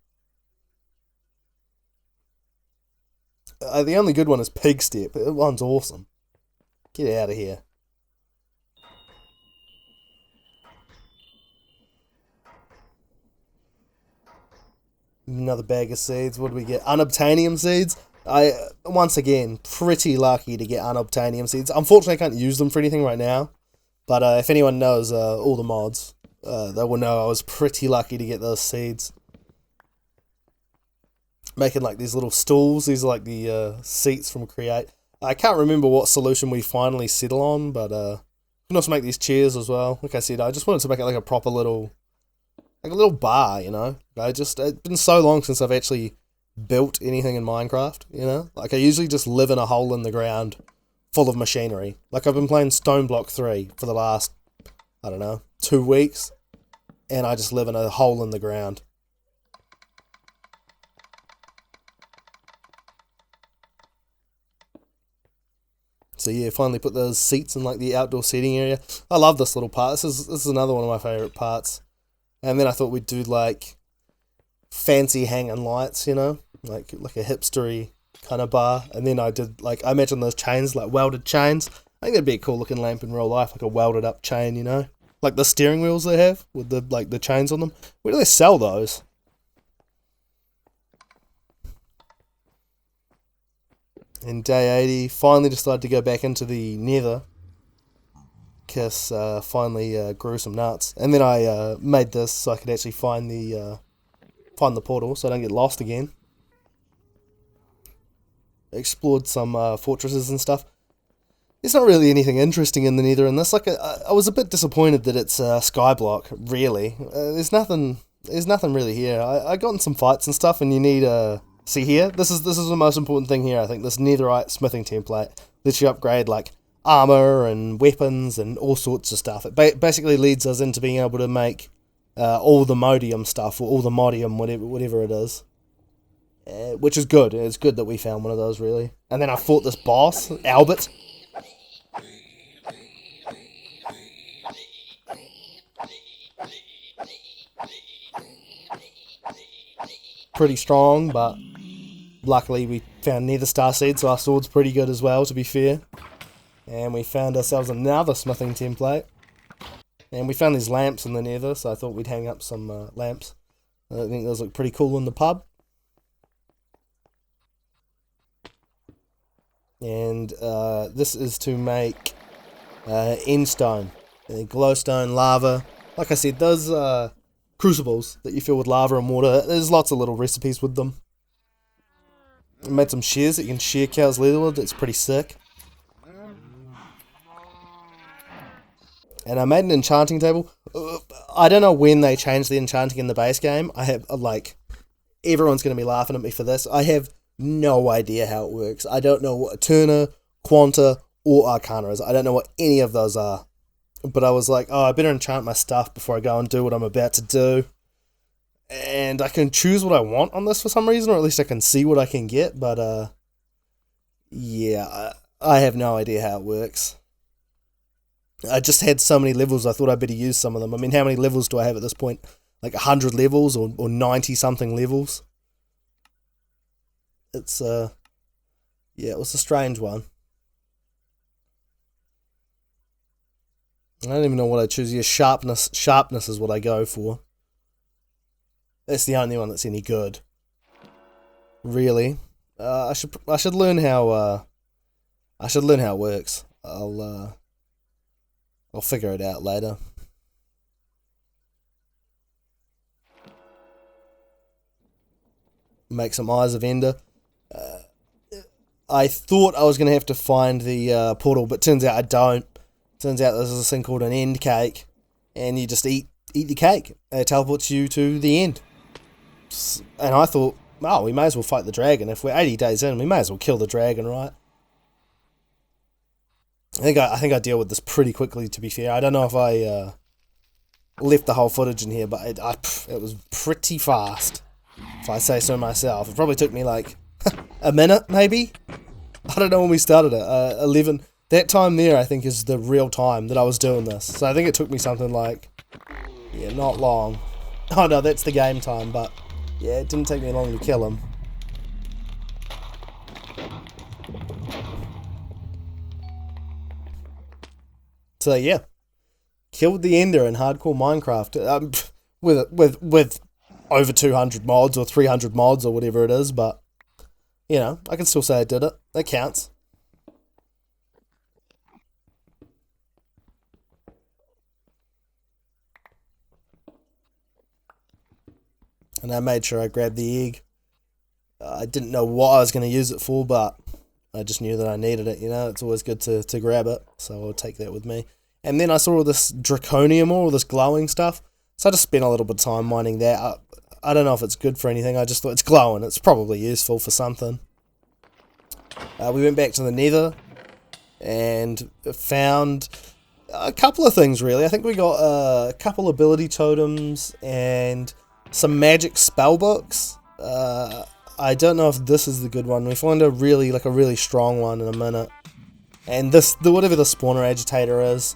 The only good one is Pig Step. That one's awesome. Get out of here. Another bag of seeds. What do we get? Unobtainium seeds. Once again, pretty lucky to get unobtainium seeds. Unfortunately, I can't use them for anything right now. But if anyone knows all the mods, they will know I was pretty lucky to get those seeds. Making like these little stools. These are like the seats from Create. I can't remember what solution we finally settle on, but you can also make these chairs as well. Like I said, I just wanted to make it like a proper little, like a little bar, you know. It's been so long since I've actually built anything in Minecraft, you know. Like I usually just live in a hole in the ground, full of machinery. Like I've been playing Stone Block 3 for the last, I don't know, 2 weeks, and I just live in a hole in the ground. So yeah, finally put those seats in like the outdoor seating area. I love this little part. This is another one of my favourite parts. And then I thought we'd do like fancy hanging lights, you know, like a hipstery kind of bar. And then I did like, I imagine those chains, like welded chains. I think that'd be a cool looking lamp in real life, like a welded up chain, you know, like the steering wheels they have with the chains on them. Where do they sell those? In day 80, finally decided to go back into the nether. Kiss finally grew some nuts. And then I made this so I could actually find the portal so I don't get lost again. Explored some fortresses and stuff. There's not really anything interesting in the nether in this. Like I was a bit disappointed that it's Skyblock, really. There's nothing really here. I got in some fights and stuff, and you need see here, this is the most important thing here, I think. This netherite smithing template lets you upgrade like armor and weapons and all sorts of stuff. It basically leads us into being able to make all the modium stuff, or all the modium, whatever it is. Which is good. It's good that we found one of those, really. And then I fought this boss, Albert. Pretty strong, but luckily we found nether star seeds, so our sword's pretty good as well, to be fair. And we found ourselves another smithing template. And we found these lamps in the nether, so I thought we'd hang up some lamps. I think those look pretty cool in the pub. And this is to make endstone, glowstone, lava. Like I said, those crucibles that you fill with lava and water, there's lots of little recipes with them. I made some shears that you can shear cows' leather with. It's pretty sick. And I made an enchanting table. I don't know when they changed the enchanting in the base game. I have, like, everyone's going to be laughing at me for this. I have no idea how it works. I don't know what Turner, Quanta, or Arcana is. I don't know what any of those are. But I was like, oh, I better enchant my stuff before I go and do what I'm about to do. And I can choose what I want on this for some reason, or at least I can see what I can get. But, yeah, I have no idea how it works. I just had so many levels, I thought I'd better use some of them. I mean, how many levels do I have at this point? Like 100 levels or 90-something levels? It's, yeah, it was a strange one. I don't even know what I choose here. Sharpness is what I go for. That's the only one that's any good. Really. I should learn how it works. I'll figure it out later. make some Eyes of Ender. I thought I was going to have to find the portal, but turns out I don't. Turns out there's this thing called an end cake, and you just eat the cake. It teleports you to the end. And I thought, oh, we may as well fight the dragon. If we're 80 days in, we may as well kill the dragon, right? I think I deal with this pretty quickly, to be fair. I don't know if I left the whole footage in here, but it was pretty fast, if I say so myself. It probably took me like a minute, maybe? I don't know when we started it. 11. That time there, I think, is the real time that I was doing this. So I think it took me something like, yeah, not long. Oh no, that's the game time, but yeah, it didn't take me long to kill him. So yeah, killed the Ender in hardcore Minecraft with over 200 mods or 300 mods or whatever it is, but you know, I can still say I did it. That counts. And I made sure I grabbed the egg. I didn't know what I was going to use it for, but I just knew that I needed it, you know. It's always good to grab it, so I'll take that with me. And then I saw all this draconium, all this glowing stuff, so I just spent a little bit of time mining that. I don't know if it's good for anything, I just thought it's glowing. It's probably useful for something. We went back to the Nether and found a couple of things, really. I think we got a couple ability totems and some magic spell books. I don't know if this is the good one. We find a really strong one in a minute. And whatever the spawner agitator is.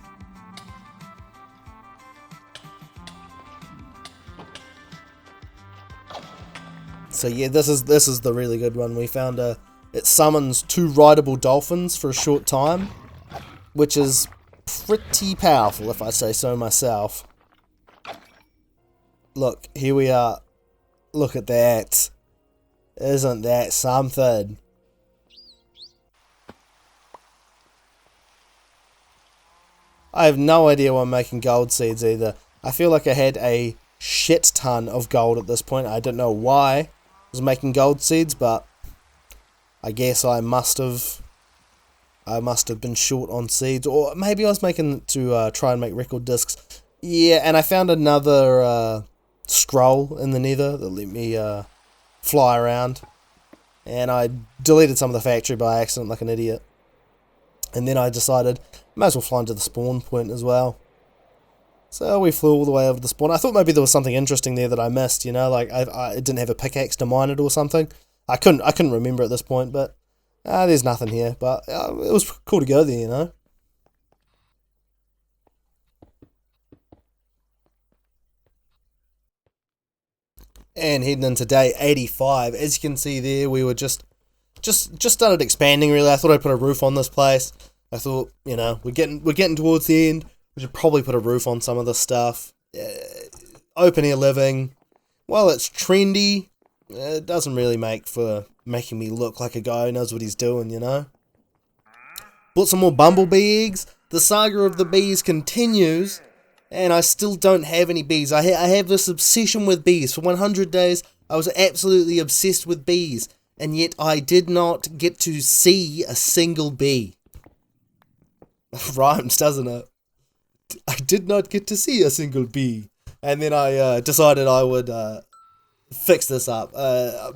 So yeah, this is the really good one. We found it summons 2 rideable dolphins for a short time, which is pretty powerful if I say so myself. Look, here we are. Look at that. Isn't that something? I have no idea why I'm making gold seeds either. I feel like I had a shit ton of gold at this point. I don't know why I was making gold seeds, but I guess I must have been short on seeds, or maybe I was making it to try and make record discs. Yeah, and I found another scroll in the Nether that let me fly around, and I deleted some of the factory by accident like an idiot. And then I decided might as well fly into the spawn point as well. So we flew all the way over the spawn. I thought maybe there was something interesting there that I missed, you know, like I didn't have a pickaxe to mine it or something. I couldn't remember at this point, but there's nothing here. But it was cool to go there, you know. And heading into day 85, as you can see there, we were just started expanding. Really, I thought I'd put a roof on this place. I thought, you know, we're getting towards the end. We should probably put a roof on some of this stuff. Open air living, while it's trendy, it doesn't really make for making me look like a guy who knows what he's doing, you know. Bought some more bumblebee eggs. The saga of the bees continues. And I still don't have any bees. I have this obsession with bees. For 100 days, I was absolutely obsessed with bees. And yet I did not get to see a single bee. Rhymes, doesn't it? I did not get to see a single bee. And then I decided I would fix this up.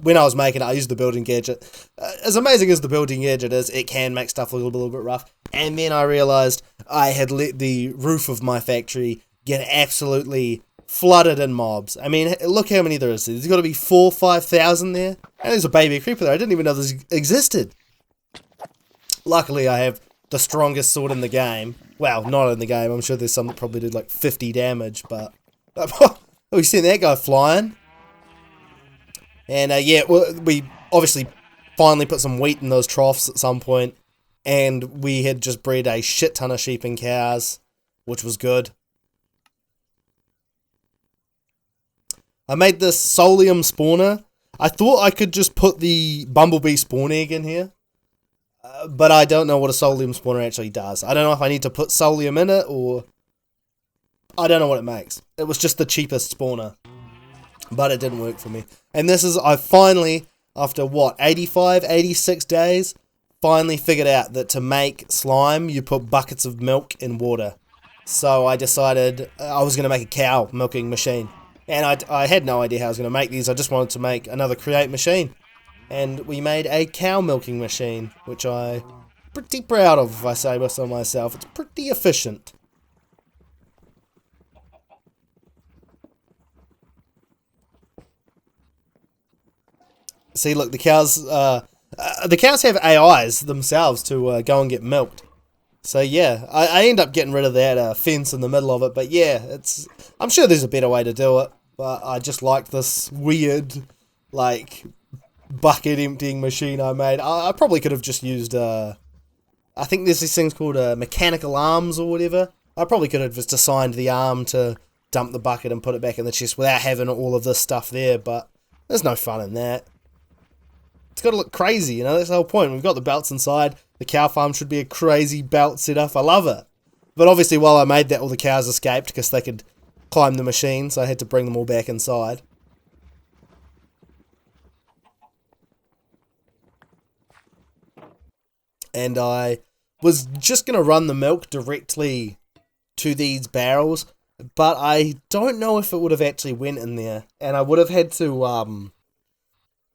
When I was making it, I used the building gadget. As amazing as the building gadget is, it can make stuff look a little bit rough. And then I realised I had let the roof of my factory get absolutely flooded in mobs. I mean, look how many there is. There's got to be 4,000 or 5,000 there. And there's a baby creeper there. I didn't even know this existed. Luckily, I have the strongest sword in the game. Well, not in the game. I'm sure there's some that probably did like 50 damage, but... oh, you seen that guy flying? And yeah, we obviously finally put some wheat in those troughs at some point, and we had just bred a shit ton of sheep and cows, which was good. I made this solium spawner. I thought I could just put the bumblebee spawn egg in here, but I don't know what a solium spawner actually does. I don't know if I need to put solium in it, or... I don't know what it makes. It was just the cheapest spawner. But it didn't work for me. And this is, I finally after what, 85, 86 days, finally figured out that to make slime, you put buckets of milk in water. So I decided I was going to make a cow milking machine. And I had no idea how I was going to make these. I just wanted to make another create machine. And we made a cow milking machine, which I'm pretty proud of, if I say so myself. It's pretty efficient. See, look, the cows have AIs themselves to go and get milked. So yeah, I end up getting rid of that fence in the middle of it. But yeah, I'm sure there's a better way to do it. But I just like this weird, like, bucket emptying machine I made. I probably could have just used, I think there's these things called mechanical arms or whatever. I probably could have just assigned the arm to dump the bucket and put it back in the chest without having all of this stuff there. But there's no fun in that. It's got to look crazy, you know, that's the whole point. We've got the belts inside. The cow farm should be a crazy belt setup. I love it. But obviously while I made that, all the cows escaped because they could climb the machine, so I had to bring them all back inside. And I was just going to run the milk directly to these barrels, but I don't know if it would have actually went in there. And I would have had to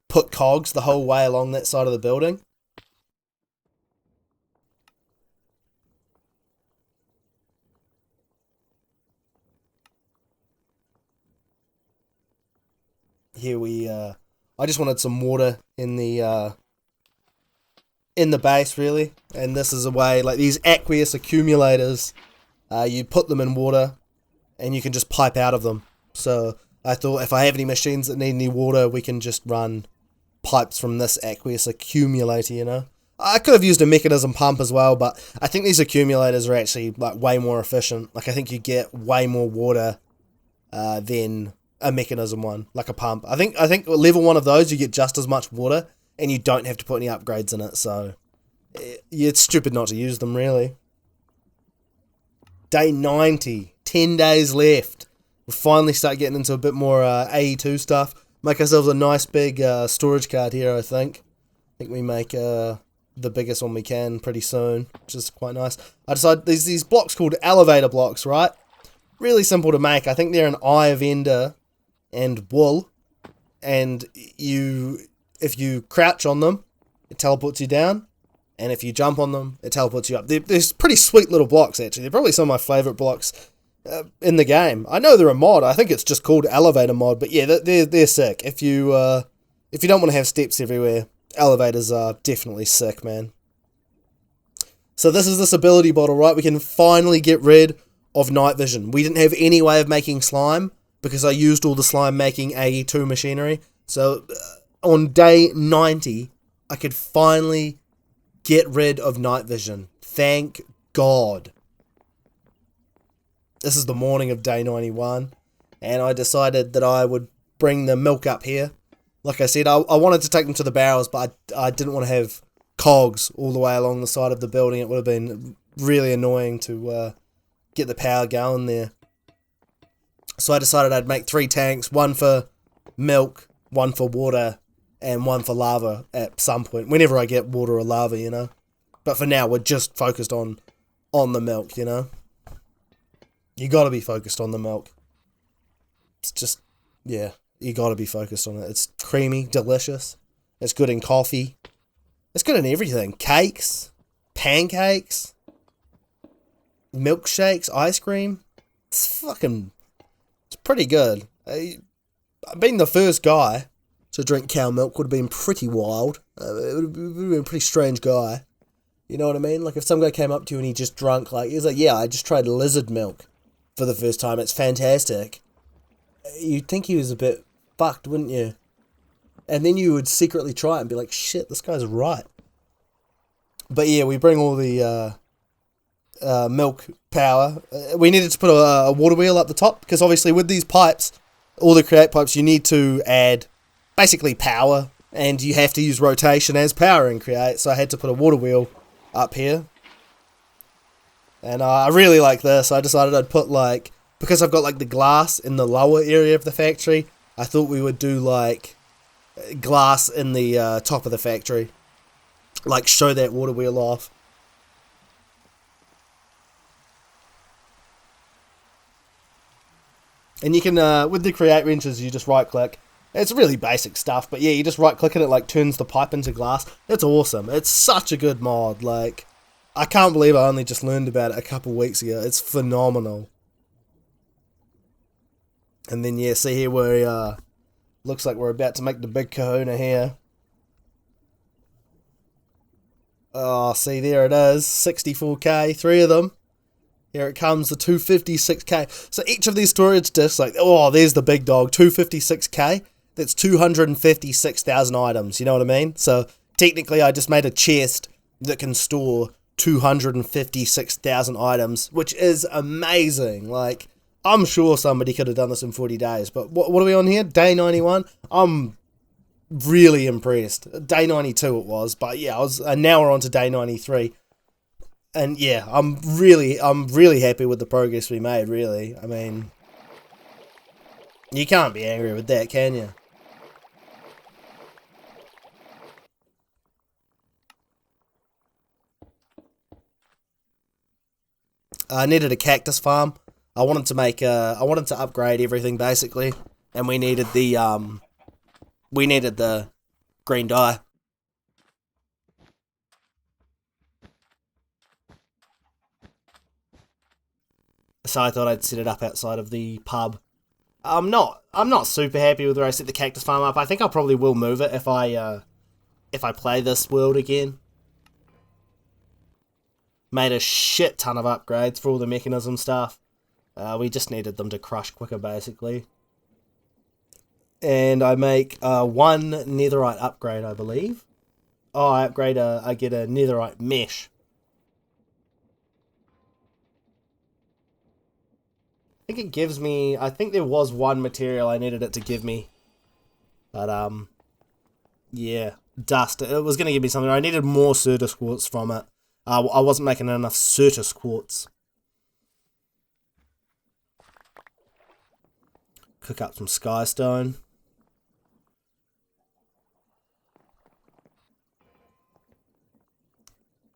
put cogs the whole way along that side of the building. Here I just wanted some water in the base, really. And this is a way, like these aqueous accumulators, you put them in water and you can just pipe out of them. So I thought if I have any machines that need any water, we can just run pipes from this aqueous accumulator, you know. I could have used a mechanism pump as well, but I think these accumulators are actually like way more efficient. Like I think you get way more water than a mechanism one, like a pump. I think level 1 of those you get just as much water and you don't have to put any upgrades in it, so it's stupid not to use them, really. Day 90, 10 days left. We'll finally start getting into a bit more AE2 stuff. Make ourselves a nice big storage card here, I think. I think we make the biggest one we can pretty soon, which is quite nice. I decided there's these blocks called elevator blocks, right? Really simple to make. I think they're an eye of ender and wool, and if you crouch on them, it teleports you down, and if you jump on them, it teleports you up. They're pretty sweet little blocks, actually. They're probably some of my favourite blocks in the game. I know they're a mod. I think it's just called elevator mod, but yeah, they're sick. If you don't want to have steps everywhere, elevators are definitely sick, man. So this is this ability bottle, right? We can finally get rid of night vision. We didn't have any way of making slime because I used all the slime making AE2 machinery. So on day 90, I could finally get rid of night vision. Thank God. This is the morning of day 91, and I decided that I would bring the milk up here. Like I said, I wanted to take them to the barrels, but I didn't want to have cogs all the way along the side of the building. It would have been really annoying to get the power going there. So I decided I'd make 3 tanks, one for milk, one for water, and one for lava at some point, whenever I get water or lava, you know. But for now, we're just focused on the milk, you know. You gotta be focused on the milk. It's just, yeah, you gotta be focused on it. It's creamy, delicious. It's good in coffee. It's good in everything. Cakes, pancakes, milkshakes, ice cream. It's pretty good. Being the first guy to drink cow milk would have been pretty wild. It would have been a pretty strange guy. You know what I mean? Like if some guy came up to you and he just drunk, like, he was like, yeah, I just tried lizard milk for the first time. It's fantastic. You'd think he was a bit fucked, wouldn't you? And then you would secretly try it and be like, shit, this guy's right. But yeah, we bring all the milk power. We needed to put a water wheel up the top, because obviously with these pipes, all the create pipes, you need to add basically power, and you have to use rotation as power in create. So I had to put a water wheel up here. And I really like this. I decided I'd put, like, because I've got like the glass in the lower area of the factory, I thought we would do like glass in the top of the factory. Like, show that water wheel off. And you can, with the create wrenches, you just right click. It's really basic stuff, but yeah, you just right click and it like turns the pipe into glass. It's awesome. It's such a good mod. Like, I can't believe I only just learned about it a couple weeks ago. It's phenomenal. And then yeah, see here where looks like we're about to make the big kahuna here. Oh, see, there it is. 64k, 3 of them. Here it comes, the 256k. So each of these storage discs, like, oh, there's the big dog, 256k. That's 256,000 items, you know what I mean? So technically I just made a chest that can store 256,000 items, which is amazing. Like, I'm sure somebody could have done this in 40 days, but what are we on here? Day 91? I'm really impressed. Day 92 it was, but yeah, now we're on to day 93. And yeah, I'm really happy with the progress we made, really. I mean, you can't be angry with that, can you? I needed a cactus farm. I wanted to upgrade everything basically, and we needed the green dye. So I thought I'd set it up outside of the pub. I'm not super happy with where I set the cactus farm up. I think I probably will move it if I play this world again. Made a shit ton of upgrades for all the mechanism stuff. We just needed them to crush quicker, basically. And I make one netherite upgrade, I believe. Oh, I get a netherite mesh. I think it gives me, I think there was one material I needed it to give me. But, yeah, dust. It was going to give me something. I needed more Certus quartz from it. I wasn't making enough Certus quartz. Cook up some skystone.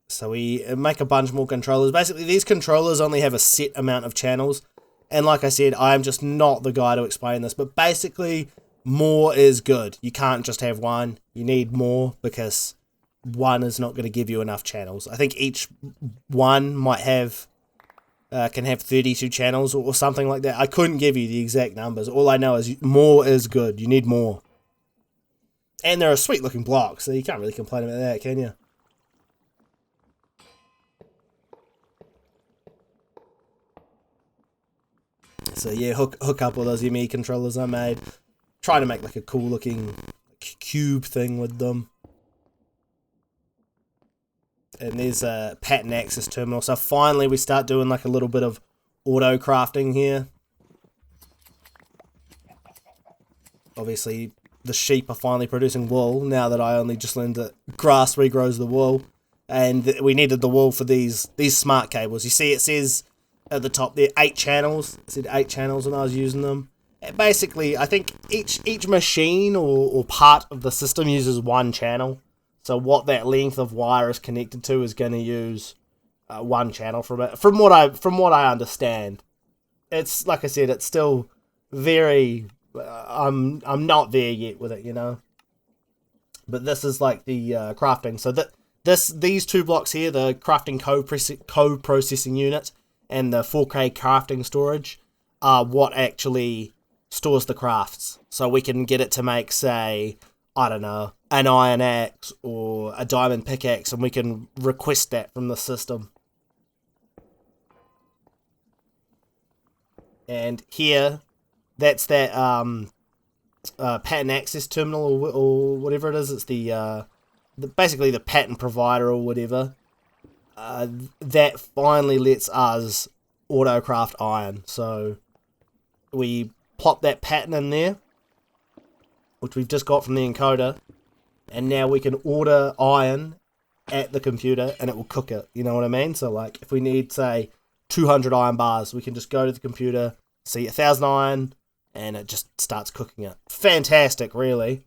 So we make a bunch more controllers. Basically, these controllers only have a set amount of channels. And like I said, I'm just not the guy to explain this. But basically, more is good. You can't just have one. You need more because one is not going to give you enough channels. I think each one might have can have 32 channels or something like that. I couldn't give you the exact numbers. All I know is more is good. You need more. And they're a sweet looking block, so you can't really complain about that, can you? So yeah, hook up all those ME controllers I made. Try to make like a cool looking cube thing with them. And there's a pattern access terminal. So finally we start doing like a little bit of auto crafting here. Obviously the sheep are finally producing wool now that I only just learned that grass regrows the wool. And we needed the wool for these smart cables. You see it says at the top there 8 channels. It said 8 channels when I was using them. And basically I think each machine or part of the system uses one channel. So what that length of wire is connected to is going to use one channel from it. From what I understand, it's like I said, it's still very. I'm not there yet with it, you know. But this is like the crafting. So these 2 blocks here, the crafting co-processing unit and the 4K crafting storage, are what actually stores the crafts. So we can get it to make, say, I don't know, an iron axe or a diamond pickaxe, and we can request that from the system. And here, that's that pattern access terminal or whatever it is. It's the basically the pattern provider or whatever. That finally lets us auto-craft iron. So we plop that pattern in there, which we've just got from the encoder, and now we can order iron at the computer and it will cook it, you know what I mean? So like if we need, say, 200 iron bars, we can just go to the computer, see 1,000 iron, and it just starts cooking it. Fantastic, really.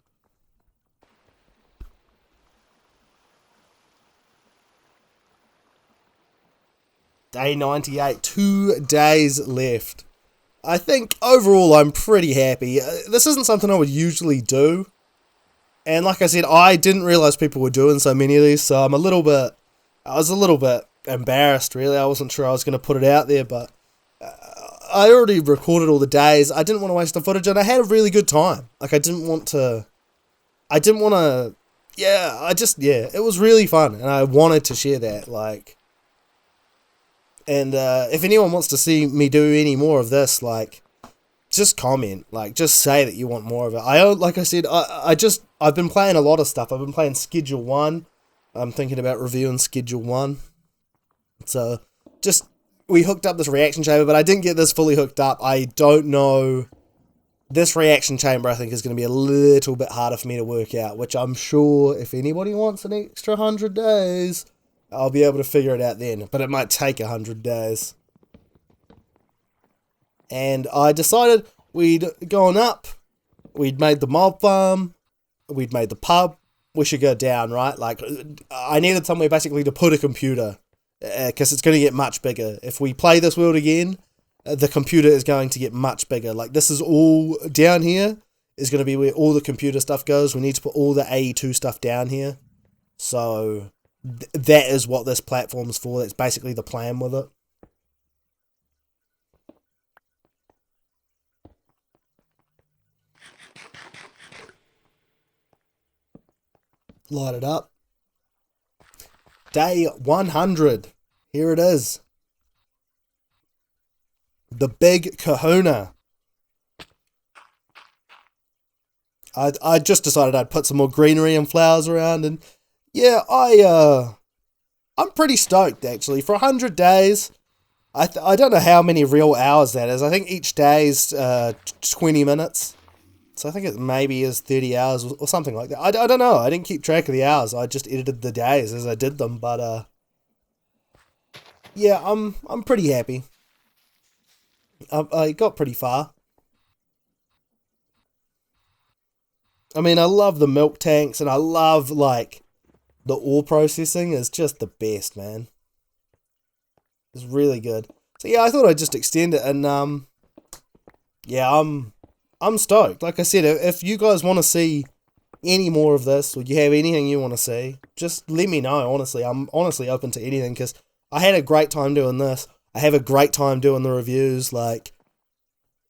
Day 98, 2 days left. I think overall I'm pretty happy. This isn't something I would usually do. And like I said, I didn't realise people were doing so many of these, so I was a little bit embarrassed really. I wasn't sure I was going to put it out there, but I already recorded all the days. I didn't want to waste the footage, and I had a really good time. Like, it was really fun, and I wanted to share that, like, and if anyone wants to see me do any more of this, like, just comment, like, just say that you want more of it. Like I said, I've been playing a lot of stuff. I've been playing Schedule 1. I'm thinking about reviewing Schedule 1. So, we hooked up this reaction chamber, but I didn't get this fully hooked up. I don't know. This reaction chamber, I think, is going to be a little bit harder for me to work out, which I'm sure if anybody wants an extra 100 days, I'll be able to figure it out then. But it might take 100 days. And I decided we'd gone up, we'd made the mob farm, we'd made the pub, we should go down, right? Like, I needed somewhere basically to put a computer, because it's going to get much bigger. If we play this world again, the computer is going to get much bigger. Like, this is all down here, is going to be where all the computer stuff goes. We need to put all the AE2 stuff down here. So, that is what this platform's for. That's basically the plan with it. Light it up. Day 100. Here it is. The big kahuna. I just decided I'd put some more greenery and flowers around, and yeah, I'm pretty stoked actually. For 100 days, I don't know how many real hours that is. I think each day is 20 minutes. So I think it maybe is 30 hours or something like that. I don't know. I didn't keep track of the hours. I just edited the days as I did them. But yeah, I'm pretty happy. I got pretty far. I mean, I love the milk tanks, and I love, like, the ore processing is just the best, man. It's really good. So yeah, I thought I'd just extend it, and yeah, I'm stoked. Like I said, if you guys want to see any more of this, or you have anything you want to see, just let me know, honestly. I'm honestly open to anything, because I had a great time doing this. I have a great time doing the reviews. Like,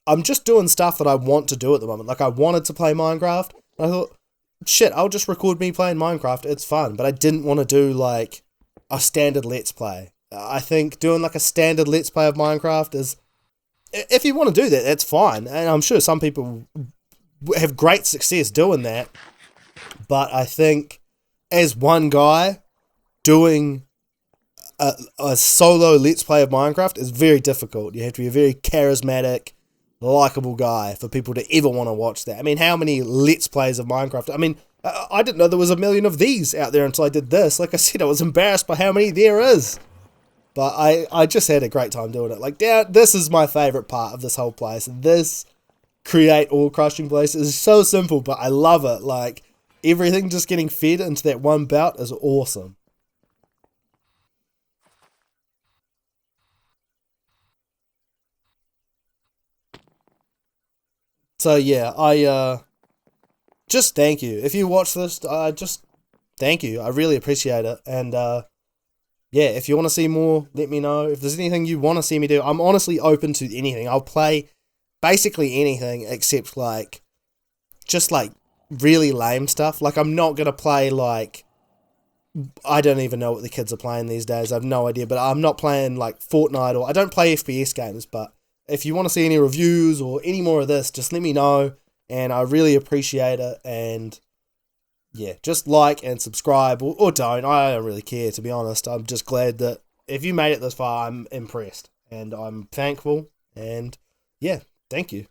I'm just doing stuff that I want to do at the moment. Like, I wanted to play Minecraft, and I thought, shit, I'll just record me playing Minecraft. It's fun. But I didn't want to do, like, a standard Let's Play. I think doing, like, a standard Let's Play of Minecraft is... If you want to do that, that's fine. And I'm sure some people have great success doing that. But I think as one guy doing a solo Let's Play of Minecraft is very difficult. You have to be a very charismatic, likable guy for people to ever want to watch that. I mean, how many Let's Plays of Minecraft? I mean, I didn't know there was a million of these out there until I did this. Like I said, I was embarrassed by how many there is. But I just had a great time doing it. Like, this is my favourite part of this whole place. This create ore crushing place is so simple, but I love it. Like, everything just getting fed into that one belt is awesome. So yeah, I just thank you. If you watch this, just thank you. I really appreciate it. And yeah, if you want to see more, let me know. If there's anything you want to see me do, I'm honestly open to anything. I'll play basically anything except, like, just, like, really lame stuff. Like, I'm not going to play, like, I don't even know what the kids are playing these days. I have no idea. But I'm not playing, like, Fortnite, or I don't play FPS games. But if you want to see any reviews or any more of this, just let me know. And I really appreciate it. And yeah, just like and subscribe, or don't. I don't really care, to be honest. I'm just glad that if you made it this far, I'm impressed. And I'm thankful. And yeah, thank you.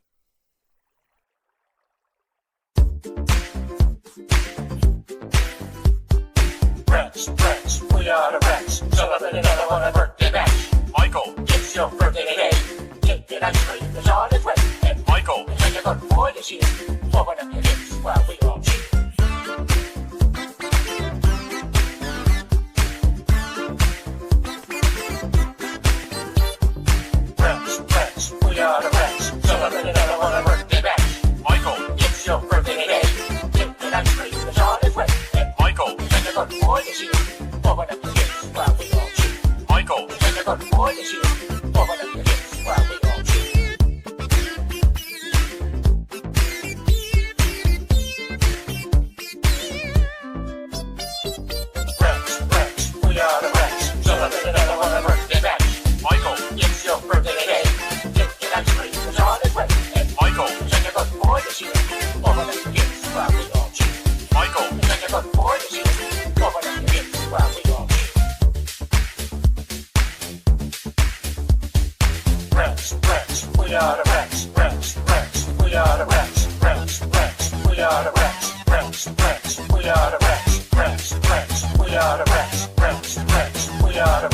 Rats, we are the rats. Celebrate another one, a birthday bash. Michael, it's your birthday today. Take it ice cream, the yard is wet. And Michael, take a good boy this year. Open up your hips while we all cheer. we are the Rex, Rex, Rex, we are the Rex, Rex, Rex, we are the Rex, Rex, Rex, we are the Rex, Rex, Rex, we are the